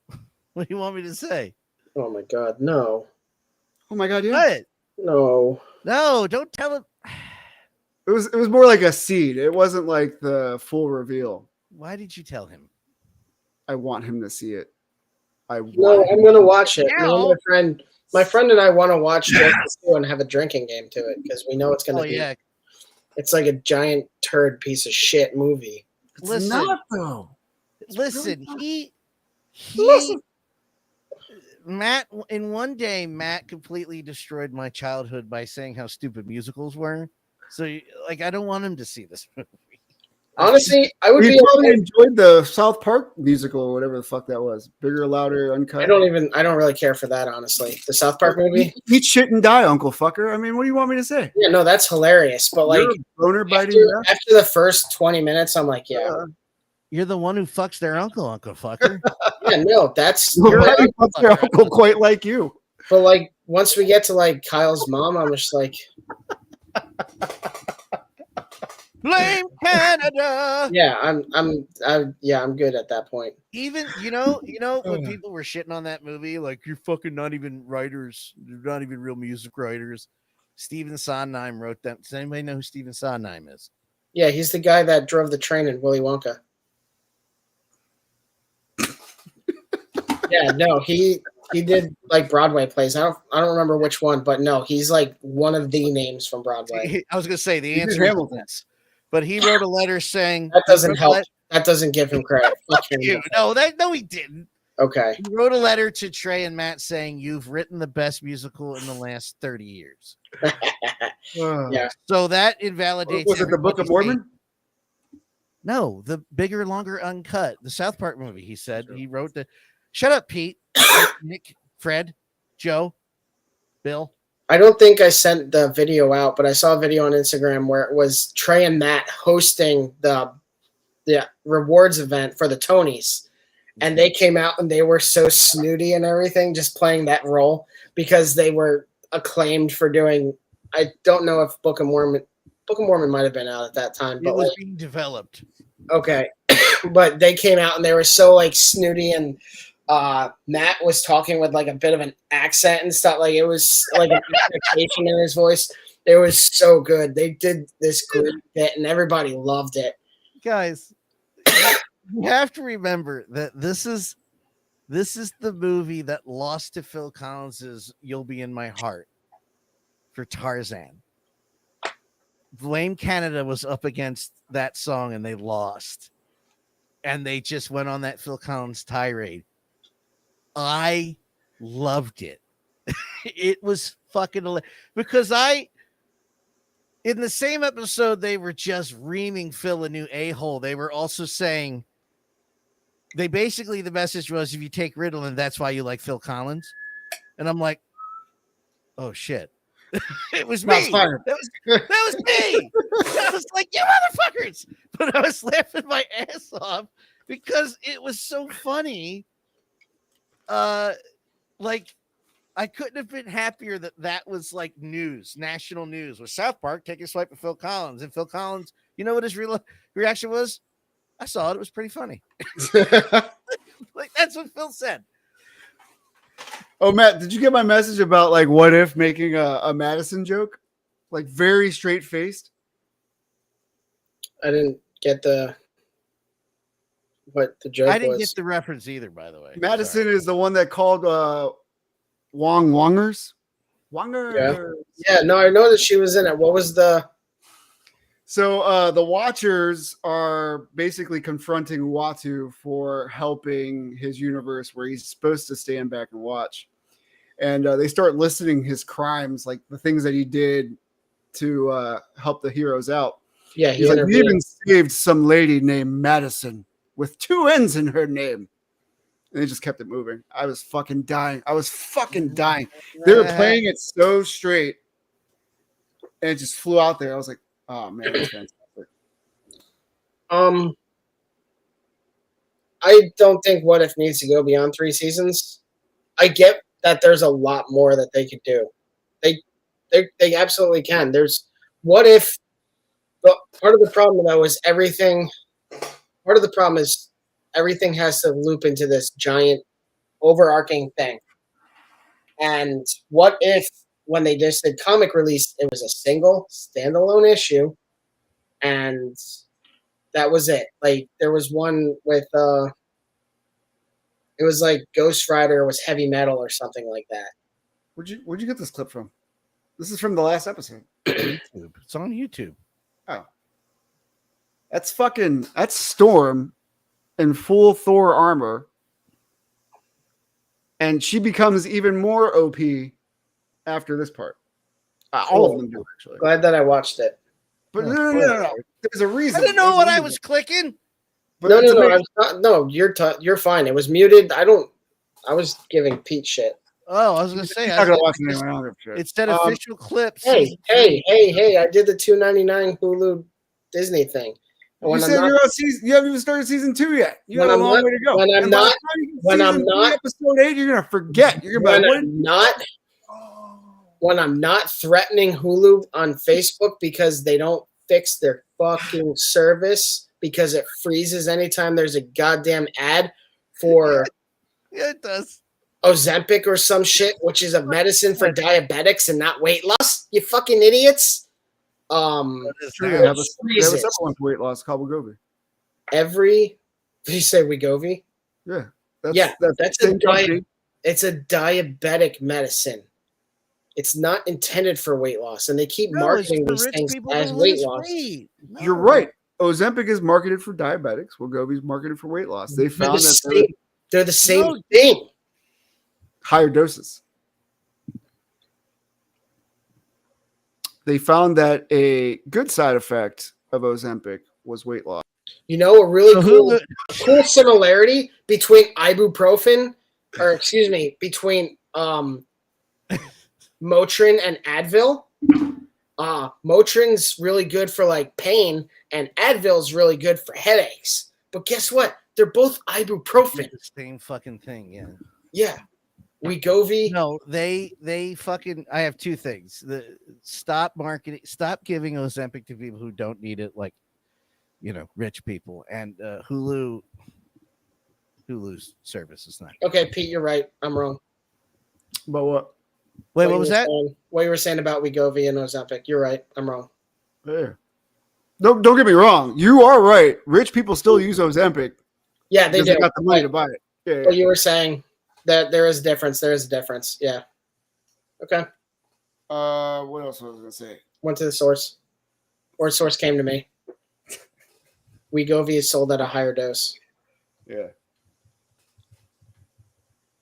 what do you want me to say? Oh, my God. No. Oh, my God, yeah. What? No. No, don't tell him. It was more like a seed. It wasn't like the full reveal. Why did you tell him? I want him to see it. No, I'm going to watch it. No. My friend and I want to watch Joker 2 and have a drinking game to it because we know it's going to be. Yeah. It's like a giant turd piece of shit movie. It's not, though. Listen, Listen. Matt, in one day, Matt completely destroyed my childhood by saying how stupid musicals were. So, like, I don't want him to see this movie. Honestly, I would We be. probably enjoyed the South Park musical or whatever the fuck that was. Bigger, louder, uncut. I don't really care for that, honestly. The South Park movie. Eat shit and die, Uncle Fucker. I mean, what do you want me to say? Yeah, no, that's hilarious. But like, You're a boner biting mouth? after the first 20 minutes, I'm like, yeah, You're the one who fucks their uncle, Uncle Fucker. yeah, no, that's. Nobody fucks their uncle quite like you. But like, once we get to like Kyle's mom, I'm just like, Blame Canada. yeah, I'm good at that point. Even you know when people were shitting on that movie, like you're fucking not even writers, you're not even real music writers. Stephen Sondheim wrote them. Does anybody know who Stephen Sondheim is? Yeah, he's the guy that drove the train in Willy Wonka. Yeah, no, he did like Broadway plays. I don't remember which one, but no, he's like one of the names from Broadway. I was gonna say the He did answer is Hamilton. yes. But he wrote a letter saying That doesn't help. That doesn't give him credit. Fuck him. You. No, he didn't. Okay. He wrote a letter to Trey and Matt saying you've written the best musical in the last 30 years. Yeah. So that invalidates. Was it the Book of everybody's Mormon? No, the bigger, longer, uncut, the South Park movie. He said he wrote the. Shut up, Pete, Nick, Fred, Joe, Bill. I don't think I sent the video out, but I saw a video on Instagram where it was Trey and Matt hosting the rewards event for the Tonys. And they came out and they were so snooty and everything, just playing that role because they were acclaimed for doing. I don't know if Book of Mormon might have been out at that time, but it was being developed. Okay, but they came out and they were so like snooty, and Matt was talking with like a bit of an accent and stuff. Like it was like an expectation in his voice. It was so good. They did this great bit, and everybody loved it. Guys, you have to remember that this is the movie that lost to Phil Collins's "You'll Be in My Heart" for Tarzan. Blame Canada was up against that song and they lost, and they just went on that Phil Collins tirade. I loved it. It was fucking because in the same episode, they were just reaming Phil a new a-hole. They were also saying, the message was, if you take Ritalin, that's why you like Phil Collins. And I'm like, oh shit. It was me. That was me. I was like, you motherfuckers. But I was laughing my ass off because it was so funny. Like, I couldn't have been happier that was like national news. With South Park taking a swipe at Phil Collins, and Phil Collins, you know what his real reaction was? I saw it. It was pretty funny. Like that's what Phil said. Oh, Matt, did you get my message about like what if making a Madison joke, like very straight faced? I didn't get what the joke was. I didn't get the reference either, by the way. Madison is the one that called Wongers. Yeah, no, I know that she was in it. What was the? So the Watchers are basically confronting Uatu for helping his universe where he's supposed to stand back and watch. And they start listing his crimes, like the things that he did to help the heroes out. Yeah, he's like, he even saved some lady named Madison with 2 N's in her name. And they just kept it moving. I was fucking dying. They were playing it so straight. And it just flew out there. I was like, oh man, that's fantastic. I don't think What If needs to go beyond 3 seasons. I get that there's a lot more that they could do. They absolutely can. There's What If, but part of the problem though is everything. Part of the problem is everything has to loop into this giant overarching thing. And what if when they just did comic release, it was a single standalone issue, and that was it. Like there was one with it was like Ghost Rider was heavy metal or something like that. Where'd you get this clip from? This is from the last episode. YouTube. It's on YouTube. Oh. That's Storm in full Thor armor. And she becomes even more OP after this part. All of them do, actually. Glad that I watched it. But no. There's a reason. I didn't know what I was clicking. But no. You're fine. It was muted. I was giving Pete shit. Oh, I was gonna say. I'm not gonna watch anyone else. It said official clips. Hey! I did the $2.99 Hulu Disney thing. You said you're on season. You haven't even started season 2 yet. You have a long way to go. When I'm not episode 8, you're gonna forget. You're gonna when I'm not threatening Hulu on Facebook because they don't fix their fucking service because it freezes anytime there's a goddamn ad for yeah, it does. Ozempic or some shit, which is a medicine for diabetics and not weight loss. You fucking idiots. They have a supplement for weight loss called Wegovy. Did you say Wegovy? Yeah. It's a diabetic medicine. It's not intended for weight loss, and they keep marketing these things as weight loss. No. You're right. Ozempic is marketed for diabetics. Wegovy is marketed for weight loss. They found they're the same thing. Higher doses. They found that a good side effect of Ozempic was weight loss. You know, a really So cool similarity between ibuprofen, or excuse me, between Motrin and Advil. Motrin's really good for like pain, and Advil's really good for headaches. But guess what? They're both ibuprofen. the same fucking thing, yeah. Yeah. Wegovy. No, they fucking. I have two things. Stop giving Ozempic to people who don't need it, like, you know, rich people. And Hulu's service is not good. Okay, Pete, you're right. I'm wrong. But what? Wait, what was that? What you were saying about Wegovy and Ozempic. You're right. I'm wrong. Yeah. Don't get me wrong. You are right. Rich people still use Ozempic. Yeah, they because do. They got the money to buy it. Yeah. What you were saying, that there is a difference. There is a difference. Yeah. Okay. What else was I gonna say? Went to the source. Or source came to me. Wegovy is sold at a higher dose. Yeah.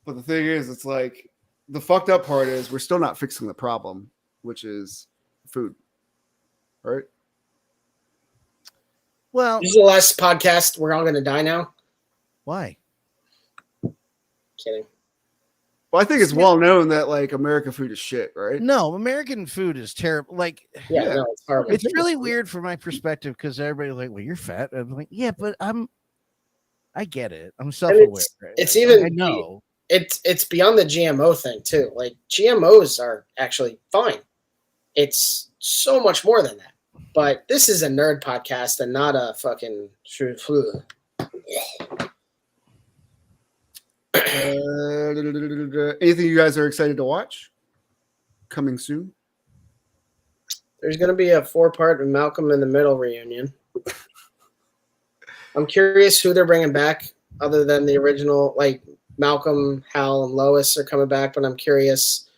But the thing is, it's like the fucked up part is we're still not fixing the problem, which is food. Right? Well, This is the last podcast. We're all going to die now. why? Kidding. Well, I think it's well known that like American food is shit, right? No, American food is terrible. Like, Yeah, Yeah. no, it's horrible. it's really weird from my perspective because everybody's like, "Well, you're fat." I'm like, "Yeah, but I get it. I'm self-aware." it's even- I know. It's beyond the GMO thing too. Like GMOs are actually fine. It's so much more than that. But this is a nerd podcast and not a fucking Anything you guys are excited to watch? Coming soon. There's going to be a 4-part Malcolm in the Middle reunion. I'm curious who they're bringing back other than the original. Like Malcolm, Hal, and Lois are coming back, but I'm curious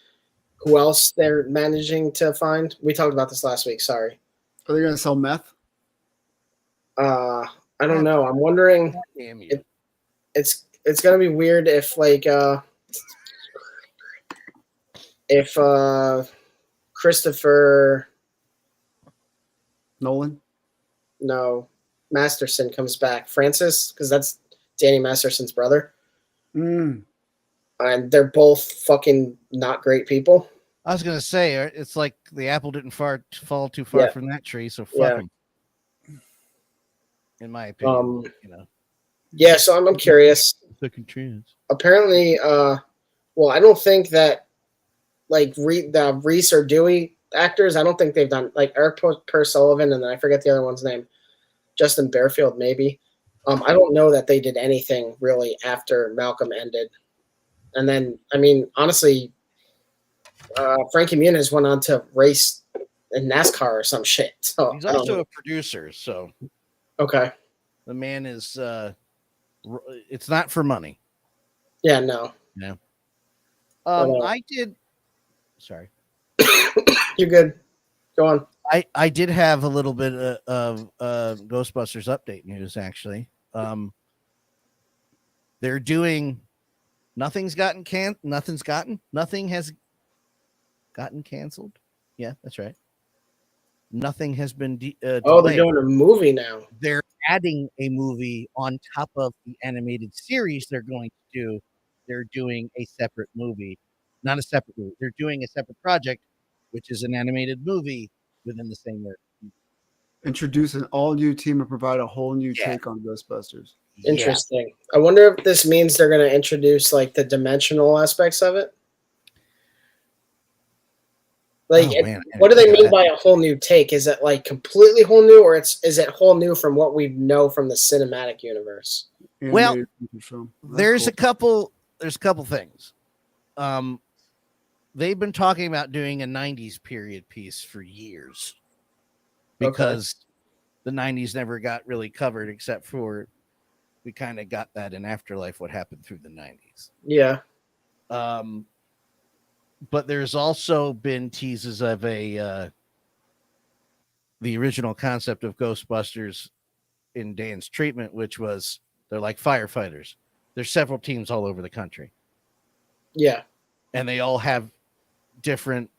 who else they're managing to find. We talked about this last week. Sorry. Are they going to sell meth? I don't know. I'm wondering. Damn you. It's gonna be weird if Christopher Nolan? Masterson comes back. Francis, because that's Danny Masterson's brother. Mm. And they're both fucking not great people. I was gonna say it's like the apple didn't fall too far Yeah. from that tree, so fuck Yeah. him. In my opinion, you know, Yeah, so I'm curious. second chance. Apparently, well, I don't think that the Reese or Dewey actors, I don't think they've done like Eric Sullivan, and then I forget the other one's name, Justin Bearfield maybe. I don't know that they did anything really after Malcolm ended. And then, I mean, honestly, Frankie Muniz went on to race in NASCAR or some shit. So He's I don't also know. a producer, so Okay. the man is. It's not for money. Yeah, no. I did. Sorry. You're good. Go on. I did have a little bit of Ghostbusters update news actually. They're doing nothing has gotten canceled. Yeah, that's right. Nothing has been Oh, delayed. they're doing a movie now. They're adding a movie on top of the animated series they're going to do. They're doing a separate movie, not a separate movie. They're doing a separate project, which is an animated movie within the same year. Introduce an all-new team and provide a whole new Yeah. take on Ghostbusters. Interesting. I wonder if this means they're going to introduce like the dimensional aspects of it. Like, Oh, man, I what do they didn't mean know by a whole new take? Is it like completely whole new, or is it whole new from what we know from the cinematic universe? Well, Animated feature film. That's There's cool. a couple things. They've been talking about doing a 90s period piece for years because the 90s never got really covered, except for we kind of got that in Afterlife, what happened through the 90s. Yeah. But there's also been teases of the original concept of Ghostbusters in Dan's treatment, which was they're like firefighters. There's several teams all over the country. Yeah. And they all have different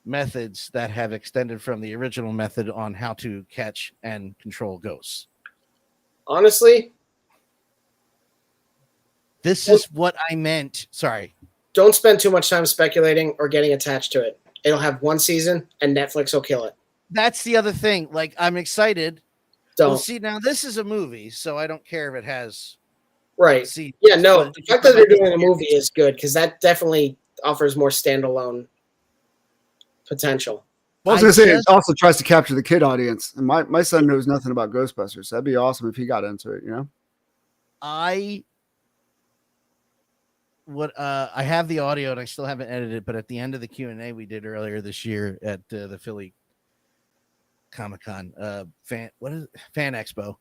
methods that have extended from the original method on how to catch and control ghosts. Honestly, This is what I meant. Sorry. don't spend too much time speculating or getting attached to it. It'll have one season, and Netflix will kill it. That's the other thing. Like, I'm excited. Don't. Well, see, now this is a movie, so I don't care if it has. Right. See, Yeah, no, but the fact that they're doing a movie is good because that definitely offers more standalone potential. Well, I was going to say, it also tries to capture the kid audience. And my son knows nothing about Ghostbusters. So that'd be awesome if he got into it, you know? I have the audio and I still haven't edited, but at the end of the Q&A we did earlier this year at the Philly Comic-Con fan expo.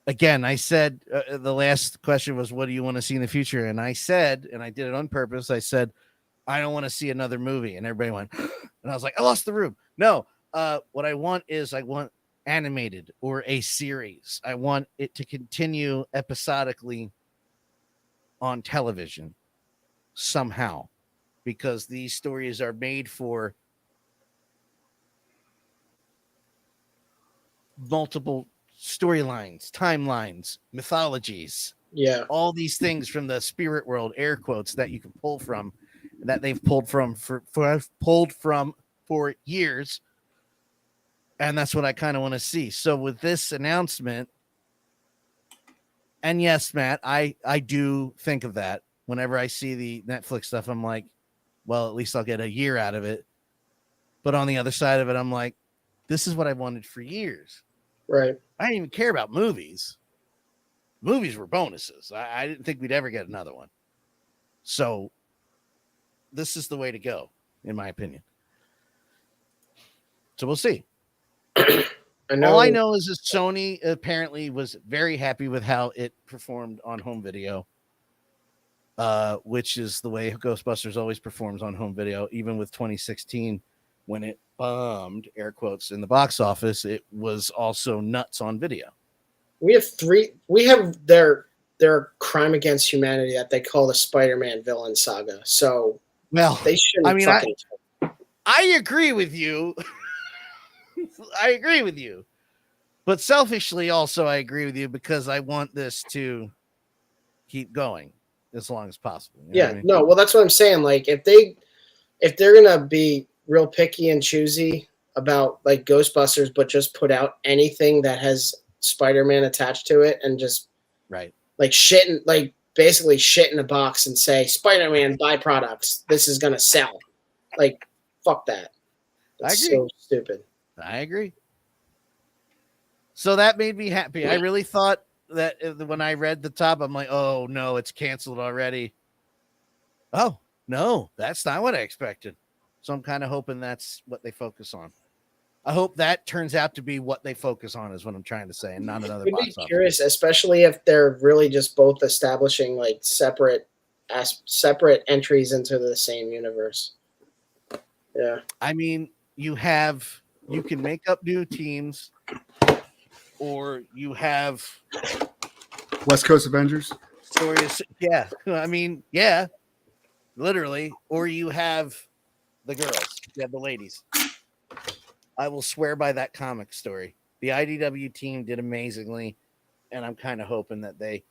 Again, I said the last question was, what do you want to see in the future? And I said, and I did it on purpose, I said, I don't want to see another movie. And everybody went, and I was like, I lost the room. No, what I want animated or a series. I want it to continue episodically on television somehow, because these stories are made for multiple storylines, timelines, mythologies. Yeah. All these things from the spirit world, air quotes, that you can pull from, that they've pulled from for years. And that's what I kind of want to see. So with this announcement, and yes, Matt, I do think of that whenever I see the Netflix stuff. I'm like, well, at least I'll get a year out of it. But on the other side of it, I'm like, this is what I wanted for years. Right. I didn't even care about movies. Movies were bonuses. I didn't think we'd ever get another one. So this is the way to go, in my opinion. So we'll see. All I know is that Sony apparently was very happy with how it performed on home video, which is the way Ghostbusters always performs on home video. Even with 2016, when it bombed, air quotes, in the box office, it was also nuts on video. We have their crime against humanity that they call the Spider-Man villain saga. So, well, they shouldn't. I mean, I agree with you. I agree with you, but selfishly also I agree with you, because I want this to keep going as long as possible. You know what I mean? No, well, that's what I'm saying. Like, if they're gonna be real picky and choosy about like Ghostbusters, but just put out anything that has Spider-Man attached to it and just like basically shit in a box and say Spider-Man byproducts, this is gonna sell. Like, fuck that. That's I agree. so stupid. I agree. So that made me happy. I really thought that when I read the top, I'm like, oh no, it's canceled already. Oh no, that's not what I expected. So I'm kind of hoping that's what they focus on. I hope that turns out to be what they focus on, is what I'm trying to say, and not another I'd box be office. curious, especially if they're really just both establishing like separate entries into the same universe. Yeah. I mean, you can make up new teams, or you have West Coast Avengers. stories. Yeah. I mean, yeah, literally. Or you have the girls. You have the ladies. I will swear by that comic story. The IDW team did amazingly, and I'm kind of hoping that I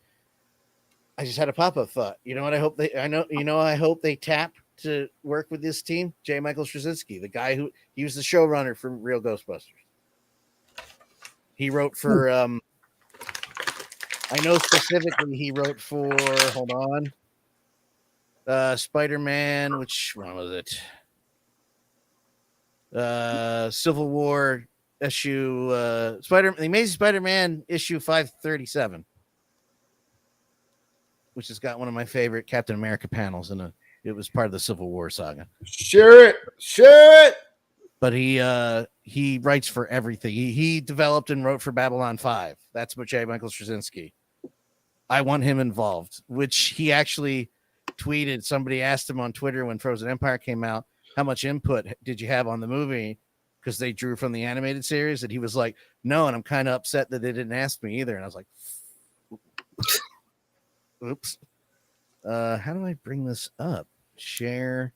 just had a pop-up thought. You know what I hope I hope they tap to work with this team, J. Michael Straczynski, the guy he was the showrunner for Real Ghostbusters. He wrote for I know specifically he wrote for Spider-Man, which one was it? Civil War issue, the Amazing Spider-Man issue 537, which has got one of my favorite Captain America panels in it was part of the Civil War saga. Share it. But he writes for everything. He developed and wrote for Babylon 5. That's what J. Michael Straczynski. I want him involved, which he actually tweeted. Somebody asked him on Twitter when Frozen Empire came out, how much input did you have on the movie? Because they drew from the animated series. And he was like, no, and I'm kind of upset that they didn't ask me either. And I was like, oops. How do I bring this up? Share.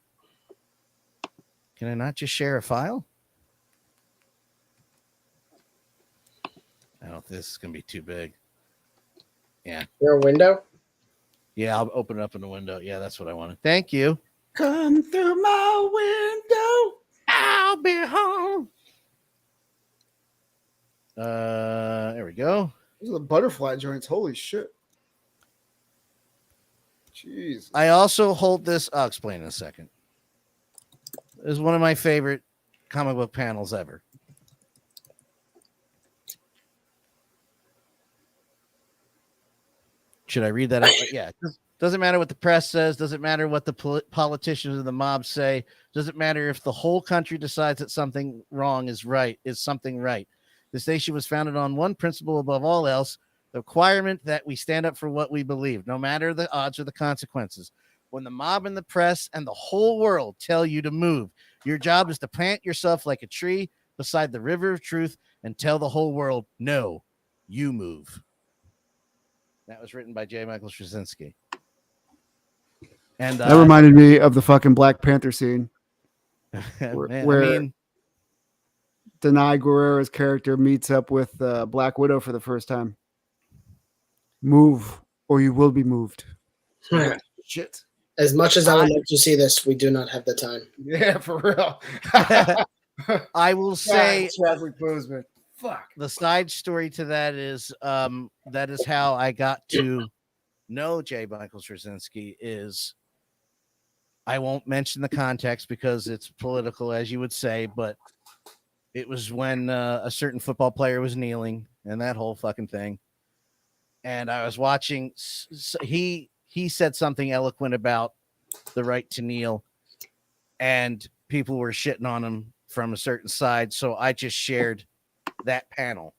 Can I not just share a file? I don't This is gonna be too big. Yeah. Your window? Yeah, I'll open it up in the window. Yeah, that's what I wanted. Thank you. Come through my window. I'll be home. There we go. Those are the butterfly joints. Holy shit. Jeez. I also hold this. I'll explain in a second. This is one of my favorite comic book panels ever. Should I read that out? Yeah. Doesn't matter what the press says. Doesn't matter what the politicians of the mob say. Doesn't matter if the whole country decides that something wrong is right. Is something right? This nation was founded on one principle above all else: the requirement that we stand up for what we believe, no matter the odds or the consequences. When the mob and the press and the whole world tell you to move, your job is to plant yourself like a tree beside the river of truth and tell the whole world, no, you move. That was written by J. Michael Straczynski. And that reminded me of the fucking Black Panther scene where I mean, Denai Guerrera's character meets up with Black Widow for the first time. Move, or you will be moved. Shit. As much as I would like to see this, we do not have the time. Yeah, for real. I will say, Chadwick Boseman. Fuck. the side story to that is how I got to know J. Michael Straczynski. Is I won't mention the context because it's political, as you would say, but it was when a certain football player was kneeling and that whole fucking thing. And I was watching. He said something eloquent about the right to kneel, and people were shitting on him from a certain side. So I just shared that panel,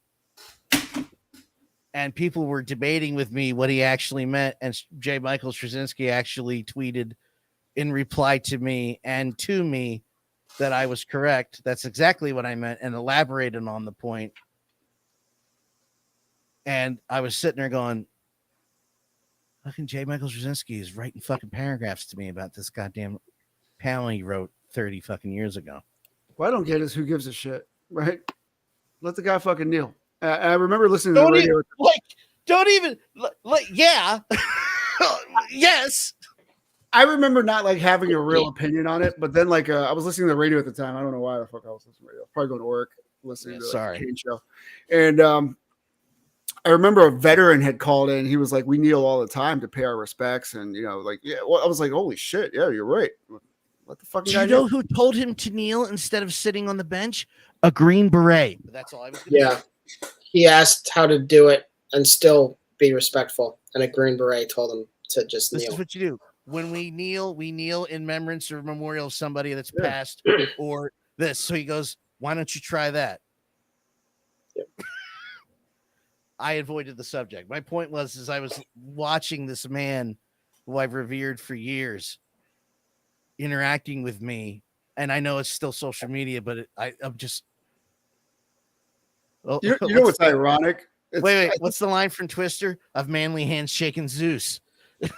and people were debating with me what he actually meant. And J. Michael Straczynski actually tweeted in reply to me and to me that I was correct. That's exactly what I meant, and elaborated on the point. And I was sitting there going, fucking J. Michael Straczynski is writing fucking paragraphs to me about this goddamn panel he wrote 30 fucking years ago. What I don't get is who gives a shit, right? Let the guy fucking kneel. I remember listening to the radio. Yeah. Yes. I remember not like having a real opinion on it, but then like I was listening to the radio at the time. I don't know why the fuck I was listening to radio. Probably going to work, listening to the Payne show. And I remember a veteran had called in. He was like, "We kneel all the time to pay our respects," and like, yeah. Well, I was like, "Holy shit, yeah, you're right." What the fuck? Do you know who told him to kneel instead of sitting on the bench? A Green Beret. That's all I was gonna say. He asked how to do it and still be respectful, and a Green Beret told him to just kneel. This is what you do. When we kneel in remembrance or memorial of somebody that's passed or this. So he goes, "Why don't you try that?" Yep. I avoided the subject. My point was, I was watching this man who I've revered for years interacting with me, and I know it's still social media, but I'm just. Oh, you know what's ironic? Wait. What's the line from Twister? Of manly hands shaking Zeus. I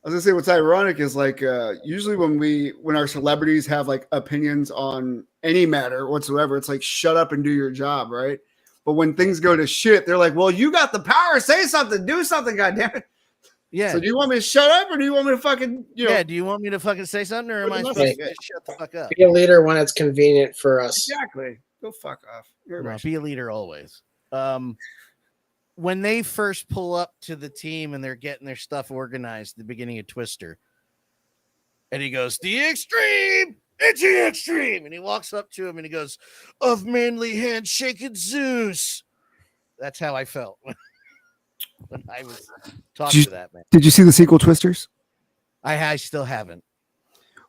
was gonna say what's ironic is like usually when our celebrities have like opinions on any matter whatsoever, it's like shut up and do your job, right? But when things go to shit, they're like, "Well, you got the power. Say something. Do something. Goddamn it." Yeah. So do you want me to shut up, or do you want me to fucking Yeah. Do you want me to fucking say something, or am I supposed to just shut the fuck up? Be a leader when it's convenient for us. Exactly. Go fuck off. No, be a leader always. When they first pull up to the team and they're getting their stuff organized at the beginning of Twister, and he goes, "The extreme, it's the extreme," and he walks up to him and he goes, "Of manly hand shaking Zeus." That's how I felt when I was talking to that man. Did you see the sequel, Twisters? I still haven't.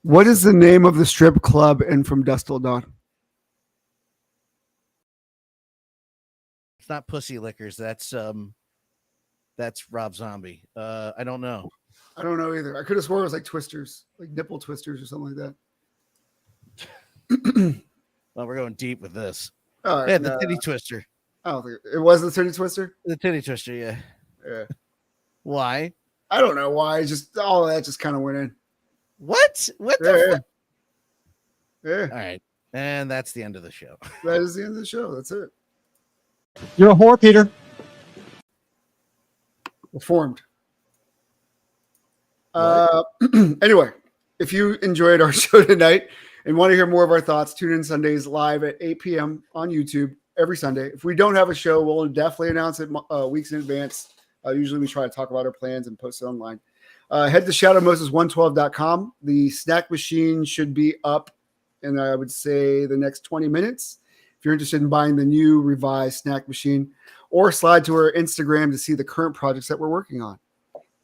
What is the name of the strip club in From Dusk Till Dawn? It's not Pussy Lickers. That's Rob Zombie. I don't know. I don't know either. I could have swore it was like Twisters, like nipple twisters or something like that. Well, we're going deep with this. All right, Yeah, the titty twister. I don't think it was the titty twister. The titty twister, yeah. Yeah. Why? I don't know why. Just all of that just kind of went in. What? What the fuck? Yeah. All right. And that's the end of the show. That is the end of the show. That's it. You're a whore, Peter. Reformed. Anyway, if you enjoyed our show tonight and want to hear more of our thoughts, tune in Sundays live at 8 p.m. on YouTube every Sunday. If we don't have a show, we'll definitely announce it weeks in advance. Usually we try to talk about our plans and post it online. Head to shadowmoses112.com. The snack machine should be up in, I would say, the next 20 minutes. If you're interested in buying the new revised snack machine, or slide to our Instagram to see the current projects that we're working on.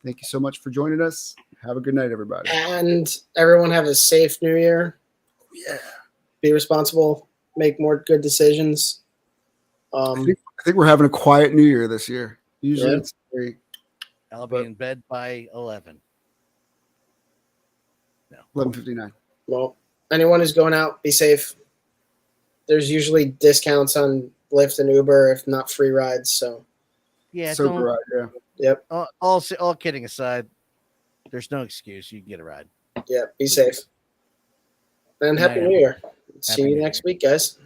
Thank you so much for joining us. Have a good night, everybody. And everyone have a safe New Year. Yeah. Be responsible. Make more good decisions. I think we're having a quiet New Year this year. Usually it's very. I'll be in bed by 11. No. 11:59. Well, anyone who's going out, be safe. There's usually discounts on Lyft and Uber, if not free rides. So Yeah, Sober ride, yeah. Yep. All kidding aside, there's no excuse. You can get a ride. Yeah, be safe. And Happy New Year. See you next week, guys.